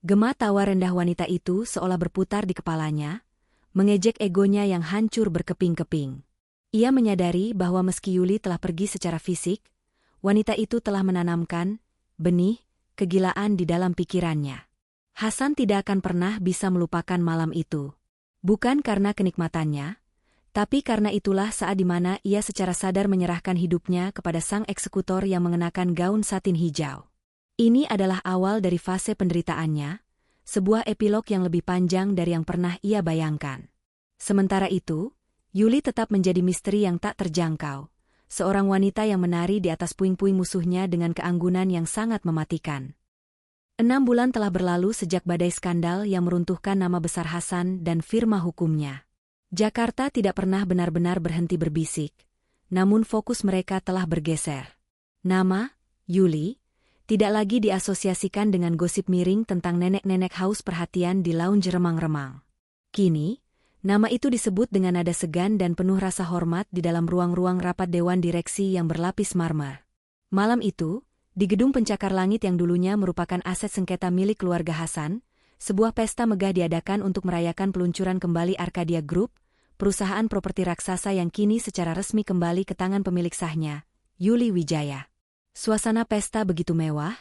Gema tawa rendah wanita itu seolah berputar di kepalanya, mengejek egonya yang hancur berkeping-keping. Ia menyadari bahwa meski Yuli telah pergi secara fisik, wanita itu telah menanamkan benih kegilaan di dalam pikirannya. Hasan tidak akan pernah bisa melupakan malam itu. Bukan karena kenikmatannya, tapi karena itulah saat di mana ia secara sadar menyerahkan hidupnya kepada sang eksekutor yang mengenakan gaun satin hijau. Ini adalah awal dari fase penderitaannya, sebuah epilog yang lebih panjang dari yang pernah ia bayangkan. Sementara itu, Yuli tetap menjadi misteri yang tak terjangkau. Seorang wanita yang menari di atas puing-puing musuhnya dengan keanggunan yang sangat mematikan. 6 bulan telah berlalu sejak badai skandal yang meruntuhkan nama besar Hasan dan firma hukumnya. Jakarta tidak pernah benar-benar berhenti berbisik, namun fokus mereka telah bergeser. Nama, Yuli, tidak lagi diasosiasikan dengan gosip miring tentang nenek-nenek haus perhatian di lounge remang-remang. Kini, nama itu disebut dengan nada segan dan penuh rasa hormat di dalam ruang-ruang rapat dewan direksi yang berlapis marmer. Malam itu, di gedung pencakar langit yang dulunya merupakan aset sengketa milik keluarga Hasan, sebuah pesta megah diadakan untuk merayakan peluncuran kembali Arcadia Group, perusahaan properti raksasa yang kini secara resmi kembali ke tangan pemilik sahnya, Yuli Wijaya. Suasana pesta begitu mewah,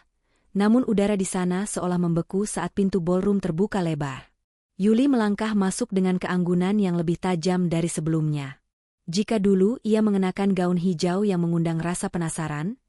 namun udara di sana seolah membeku saat pintu ballroom terbuka lebar. Yuli melangkah masuk dengan keanggunan yang lebih tajam dari sebelumnya. Jika dulu ia mengenakan gaun hijau yang mengundang rasa penasaran,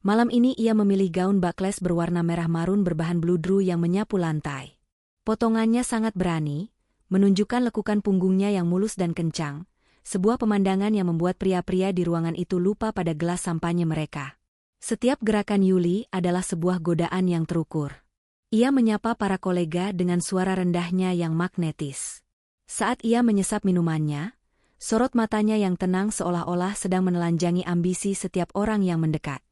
malam ini ia memilih gaun backless berwarna merah marun berbahan bludru yang menyapu lantai. Potongannya sangat berani, menunjukkan lekukan punggungnya yang mulus dan kencang, sebuah pemandangan yang membuat pria-pria di ruangan itu lupa pada gelas sampanye mereka. Setiap gerakan Yuli adalah sebuah godaan yang terukur. Ia menyapa para kolega dengan suara rendahnya yang magnetis. Saat ia menyesap minumannya, sorot matanya yang tenang seolah-olah sedang menelanjangi ambisi setiap orang yang mendekat.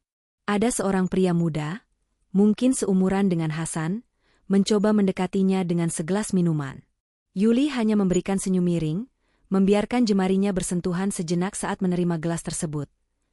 Ada seorang pria muda, mungkin seumuran dengan Hasan, mencoba mendekatinya dengan segelas minuman. Yuli hanya memberikan senyum miring, membiarkan jemarinya bersentuhan sejenak saat menerima gelas tersebut.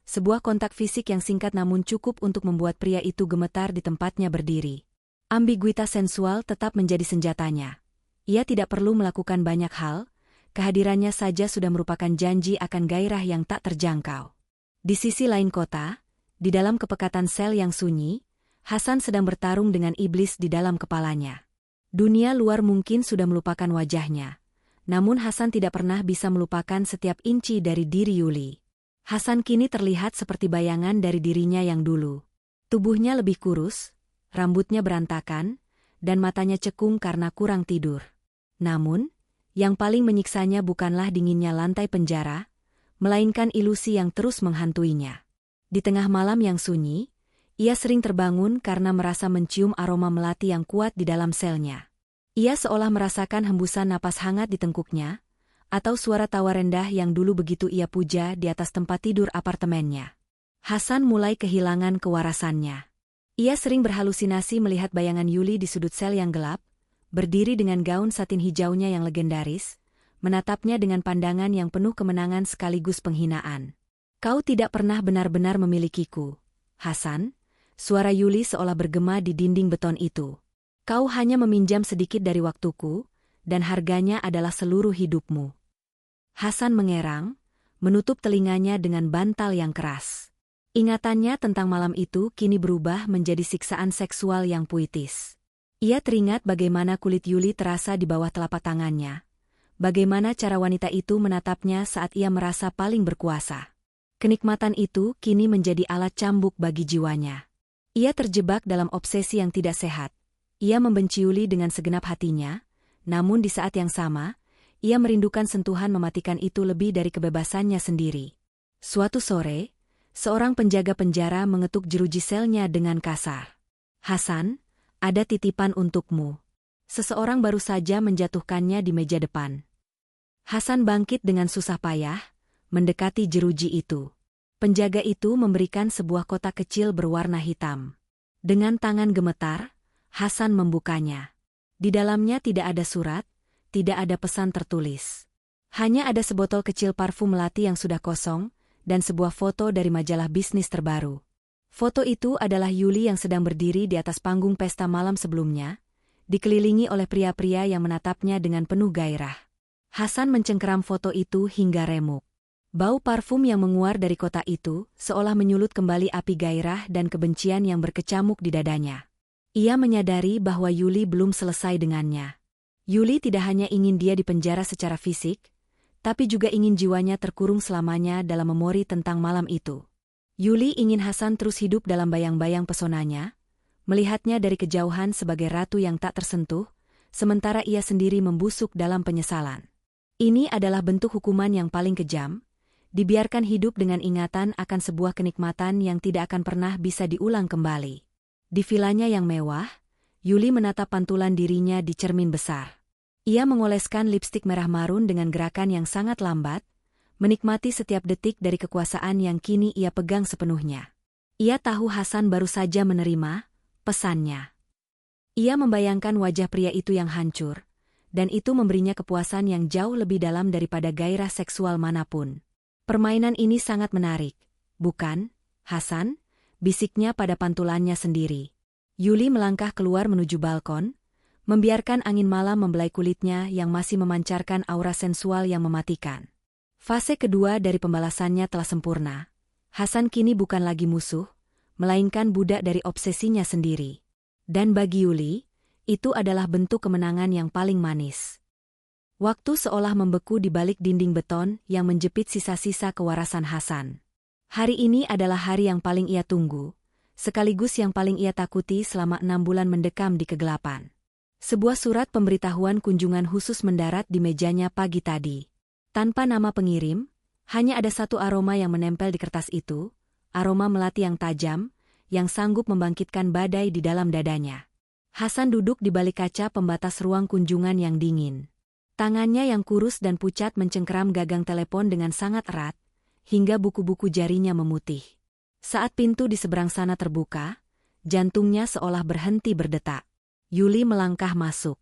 Sebuah kontak fisik yang singkat namun cukup untuk membuat pria itu gemetar di tempatnya berdiri. Ambiguitas sensual tetap menjadi senjatanya. Ia tidak perlu melakukan banyak hal, kehadirannya saja sudah merupakan janji akan gairah yang tak terjangkau. Di sisi lain kota, di dalam kepekatan sel yang sunyi, Hasan sedang bertarung dengan iblis di dalam kepalanya. Dunia luar mungkin sudah melupakan wajahnya, namun Hasan tidak pernah bisa melupakan setiap inci dari diri Yuli. Hasan kini terlihat seperti bayangan dari dirinya yang dulu. Tubuhnya lebih kurus, rambutnya berantakan, dan matanya cekung karena kurang tidur. Namun, yang paling menyiksanya bukanlah dinginnya lantai penjara, melainkan ilusi yang terus menghantuinya. Di tengah malam yang sunyi, ia sering terbangun karena merasa mencium aroma melati yang kuat di dalam selnya. Ia seolah merasakan hembusan napas hangat di tengkuknya, atau suara tawa rendah yang dulu begitu ia puja di atas tempat tidur apartemennya. Hasan mulai kehilangan kewarasannya. Ia sering berhalusinasi melihat bayangan Yuli di sudut sel yang gelap, berdiri dengan gaun satin hijaunya yang legendaris, menatapnya dengan pandangan yang penuh kemenangan sekaligus penghinaan. Kau tidak pernah benar-benar memilikiku, Hasan, suara Yuli seolah bergema di dinding beton itu. Kau hanya meminjam sedikit dari waktuku, dan harganya adalah seluruh hidupmu. Hasan mengerang, menutup telinganya dengan bantal yang keras. Ingatannya tentang malam itu kini berubah menjadi siksaan seksual yang puitis. Ia teringat bagaimana kulit Yuli terasa di bawah telapak tangannya, bagaimana cara wanita itu menatapnya saat ia merasa paling berkuasa. Kenikmatan itu kini menjadi alat cambuk bagi jiwanya. Ia terjebak dalam obsesi yang tidak sehat. Ia membenci Yuli dengan segenap hatinya, namun di saat yang sama, ia merindukan sentuhan mematikan itu lebih dari kebebasannya sendiri. Suatu sore, seorang penjaga penjara mengetuk jeruji selnya dengan kasar. Hasan, ada titipan untukmu. Seseorang baru saja menjatuhkannya di meja depan. Hasan bangkit dengan susah payah, mendekati jeruji itu. Penjaga itu memberikan sebuah kotak kecil berwarna hitam. Dengan tangan gemetar, Hasan membukanya. Di dalamnya tidak ada surat, tidak ada pesan tertulis. Hanya ada sebotol kecil parfum melati yang sudah kosong, dan sebuah foto dari majalah bisnis terbaru. Foto itu adalah Yuli yang sedang berdiri di atas panggung pesta malam sebelumnya, dikelilingi oleh pria-pria yang menatapnya dengan penuh gairah. Hasan mencengkeram foto itu hingga remuk. Bau parfum yang menguar dari kotak itu seolah menyulut kembali api gairah dan kebencian yang berkecamuk di dadanya. Ia menyadari bahwa Yuli belum selesai dengannya. Yuli tidak hanya ingin dia dipenjara secara fisik, tapi juga ingin jiwanya terkurung selamanya dalam memori tentang malam itu. Yuli ingin Hasan terus hidup dalam bayang-bayang pesonanya, melihatnya dari kejauhan sebagai ratu yang tak tersentuh, sementara ia sendiri membusuk dalam penyesalan. Ini adalah bentuk hukuman yang paling kejam, dibiarkan hidup dengan ingatan akan sebuah kenikmatan yang tidak akan pernah bisa diulang kembali. Di vilanya yang mewah, Yuli menatap pantulan dirinya di cermin besar. Ia mengoleskan lipstik merah marun dengan gerakan yang sangat lambat, menikmati setiap detik dari kekuasaan yang kini ia pegang sepenuhnya. Ia tahu Hasan baru saja menerima pesannya. Ia membayangkan wajah pria itu yang hancur, dan itu memberinya kepuasan yang jauh lebih dalam daripada gairah seksual manapun. Permainan ini sangat menarik, bukan, Hasan? Bisiknya pada pantulannya sendiri. Yuli melangkah keluar menuju balkon, membiarkan angin malam membelai kulitnya yang masih memancarkan aura sensual yang mematikan. Fase kedua dari pembalasannya telah sempurna. Hasan kini bukan lagi musuh, melainkan budak dari obsesinya sendiri. Dan bagi Yuli, itu adalah bentuk kemenangan yang paling manis. Waktu seolah membeku di balik dinding beton yang menjepit sisa-sisa kewarasan Hasan. Hari ini adalah hari yang paling ia tunggu, sekaligus yang paling ia takuti selama 6 bulan mendekam di kegelapan. Sebuah surat pemberitahuan kunjungan khusus mendarat di mejanya pagi tadi. Tanpa nama pengirim, hanya ada satu aroma yang menempel di kertas itu, aroma melati yang tajam, yang sanggup membangkitkan badai di dalam dadanya. Hasan duduk di balik kaca pembatas ruang kunjungan yang dingin. Tangannya yang kurus dan pucat mencengkeram gagang telepon dengan sangat erat, hingga buku-buku jarinya memutih. Saat pintu di seberang sana terbuka, jantungnya seolah berhenti berdetak. Yuli melangkah masuk.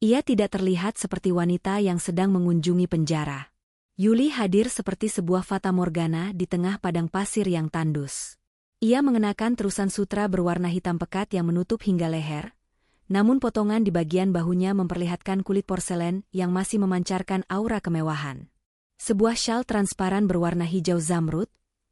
Ia tidak terlihat seperti wanita yang sedang mengunjungi penjara. Yuli hadir seperti sebuah fata morgana di tengah padang pasir yang tandus. Ia mengenakan terusan sutra berwarna hitam pekat yang menutup hingga leher, namun potongan di bagian bahunya memperlihatkan kulit porselen yang masih memancarkan aura kemewahan. Sebuah syal transparan berwarna hijau zamrud,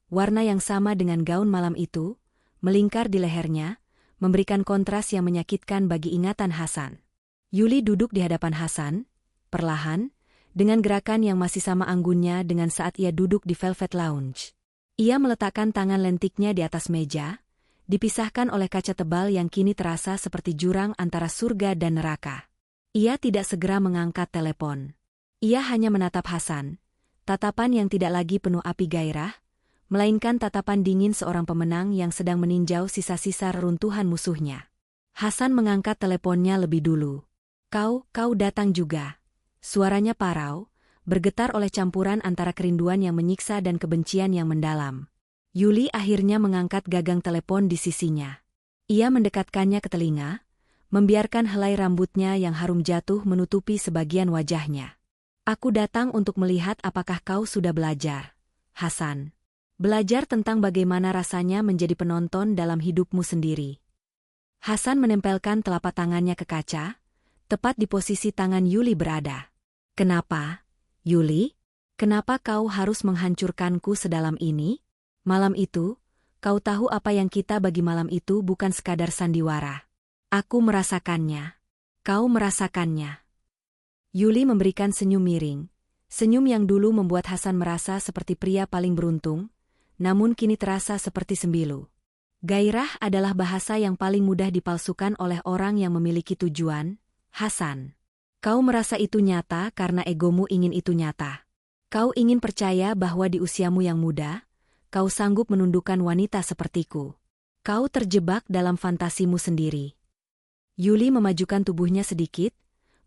warna yang sama dengan gaun malam itu, melingkar di lehernya, memberikan kontras yang menyakitkan bagi ingatan Hasan. Yuli duduk di hadapan Hasan, perlahan, dengan gerakan yang masih sama anggunnya dengan saat ia duduk di Velvet Lounge. Ia meletakkan tangan lentiknya di atas meja, dipisahkan oleh kaca tebal yang kini terasa seperti jurang antara surga dan neraka. Ia tidak segera mengangkat telepon. Ia hanya menatap Hasan, tatapan yang tidak lagi penuh api gairah, melainkan tatapan dingin seorang pemenang yang sedang meninjau sisa-sisa reruntuhan musuhnya. Hasan mengangkat teleponnya lebih dulu. Kau datang juga." Suaranya parau, bergetar oleh campuran antara kerinduan yang menyiksa dan kebencian yang mendalam. Yuli akhirnya mengangkat gagang telepon di sisinya. Ia mendekatkannya ke telinga, membiarkan helai rambutnya yang harum jatuh menutupi sebagian wajahnya. "Aku datang untuk melihat apakah kau sudah belajar, Hasan. Belajar tentang bagaimana rasanya menjadi penonton dalam hidupmu sendiri." Hasan menempelkan telapak tangannya ke kaca, tepat di posisi tangan Yuli berada. "Kenapa, Yuli? Kenapa kau harus menghancurkanku sedalam ini? Malam itu, kau tahu apa yang kita bagi malam itu bukan sekadar sandiwara. Aku merasakannya. Kau merasakannya." Yuli memberikan senyum miring, senyum yang dulu membuat Hasan merasa seperti pria paling beruntung, namun kini terasa seperti sembilu. Gairah adalah bahasa yang paling mudah dipalsukan oleh orang yang memiliki tujuan, Hasan. Kau merasa itu nyata karena egomu ingin itu nyata. Kau ingin percaya bahwa di usiamu yang muda, kau sanggup menundukkan wanita sepertiku. Kau terjebak dalam fantasimu sendiri. Yuli memajukan tubuhnya sedikit,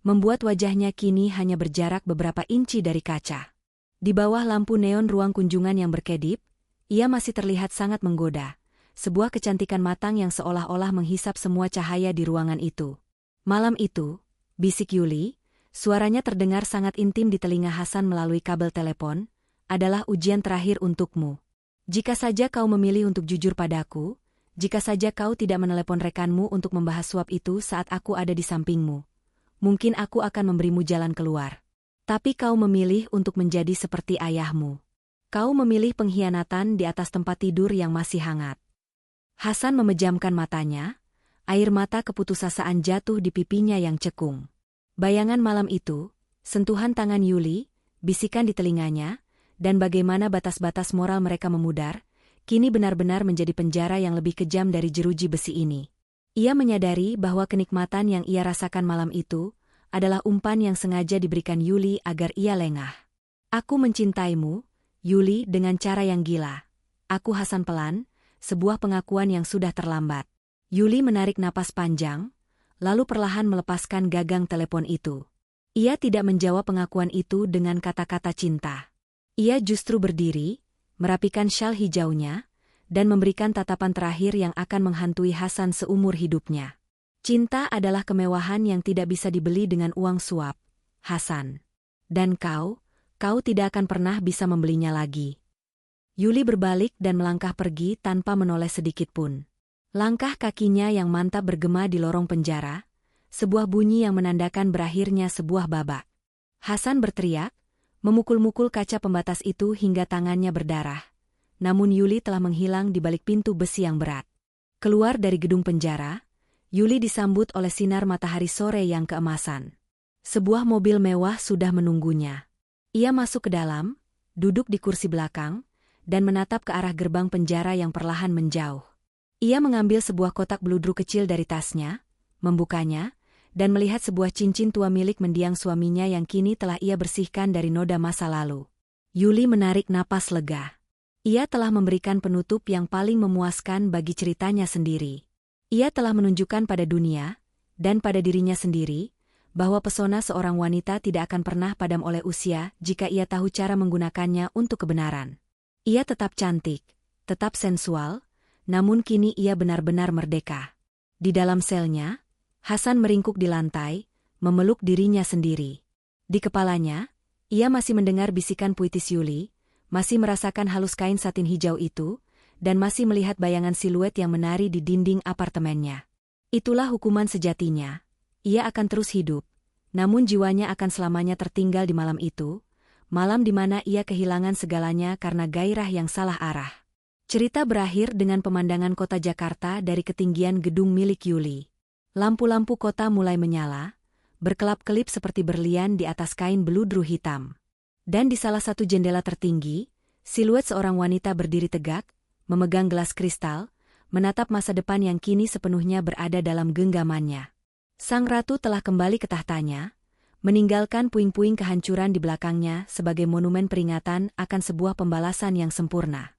membuat wajahnya kini hanya berjarak beberapa inci dari kaca. Di bawah lampu neon ruang kunjungan yang berkedip, ia masih terlihat sangat menggoda, sebuah kecantikan matang yang seolah-olah menghisap semua cahaya di ruangan itu. "Malam itu," bisik Yuli, suaranya terdengar sangat intim di telinga Hasan melalui kabel telepon, "adalah ujian terakhir untukmu. Jika saja kau memilih untuk jujur padaku, jika saja kau tidak menelepon rekanmu untuk membahas suap itu saat aku ada di sampingmu, mungkin aku akan memberimu jalan keluar. Tapi kau memilih untuk menjadi seperti ayahmu. Kau memilih pengkhianatan di atas tempat tidur yang masih hangat." Hasan memejamkan matanya, air mata keputusasaan jatuh di pipinya yang cekung. Bayangan malam itu, sentuhan tangan Yuli, bisikan di telinganya, dan bagaimana batas-batas moral mereka memudar, kini benar-benar menjadi penjara yang lebih kejam dari jeruji besi ini. Ia menyadari bahwa kenikmatan yang ia rasakan malam itu adalah umpan yang sengaja diberikan Yuli agar ia lengah. Aku mencintaimu, Yuli, dengan cara yang gila. Aku Hasan pelan, sebuah pengakuan yang sudah terlambat. Yuli menarik napas panjang, lalu perlahan melepaskan gagang telepon itu. Ia tidak menjawab pengakuan itu dengan kata-kata cinta. Ia justru berdiri, merapikan syal hijaunya, dan memberikan tatapan terakhir yang akan menghantui Hasan seumur hidupnya. Cinta adalah kemewahan yang tidak bisa dibeli dengan uang suap, Hasan. Dan kau tidak akan pernah bisa membelinya lagi. Yuli berbalik dan melangkah pergi tanpa menoleh sedikitpun. Langkah kakinya yang mantap bergema di lorong penjara, sebuah bunyi yang menandakan berakhirnya sebuah babak. Hasan berteriak, memukul-mukul kaca pembatas itu hingga tangannya berdarah. Namun Yuli telah menghilang di balik pintu besi yang berat. Keluar dari gedung penjara, Yuli disambut oleh sinar matahari sore yang keemasan. Sebuah mobil mewah sudah menunggunya. Ia masuk ke dalam, duduk di kursi belakang, dan menatap ke arah gerbang penjara yang perlahan menjauh. Ia mengambil sebuah kotak bludru kecil dari tasnya, membukanya, dan melihat sebuah cincin tua milik mendiang suaminya yang kini telah ia bersihkan dari noda masa lalu. Yuli menarik napas lega. Ia telah memberikan penutup yang paling memuaskan bagi ceritanya sendiri. Ia telah menunjukkan pada dunia, dan pada dirinya sendiri, bahwa pesona seorang wanita tidak akan pernah padam oleh usia jika ia tahu cara menggunakannya untuk kebenaran. Ia tetap cantik, tetap sensual, namun kini ia benar-benar merdeka. Di dalam selnya, Hasan meringkuk di lantai, memeluk dirinya sendiri. Di kepalanya, ia masih mendengar bisikan puitis Yuli, masih merasakan halus kain satin hijau itu, dan masih melihat bayangan siluet yang menari di dinding apartemennya. Itulah hukuman sejatinya. Ia akan terus hidup, namun jiwanya akan selamanya tertinggal di malam itu, malam di mana ia kehilangan segalanya karena gairah yang salah arah. Cerita berakhir dengan pemandangan kota Jakarta dari ketinggian gedung milik Yuli. Lampu-lampu kota mulai menyala, berkelap-kelip seperti berlian di atas kain beludru hitam. Dan di salah satu jendela tertinggi, siluet seorang wanita berdiri tegak, memegang gelas kristal, menatap masa depan yang kini sepenuhnya berada dalam genggamannya. Sang ratu telah kembali ke tahtanya, meninggalkan puing-puing kehancuran di belakangnya sebagai monumen peringatan akan sebuah pembalasan yang sempurna.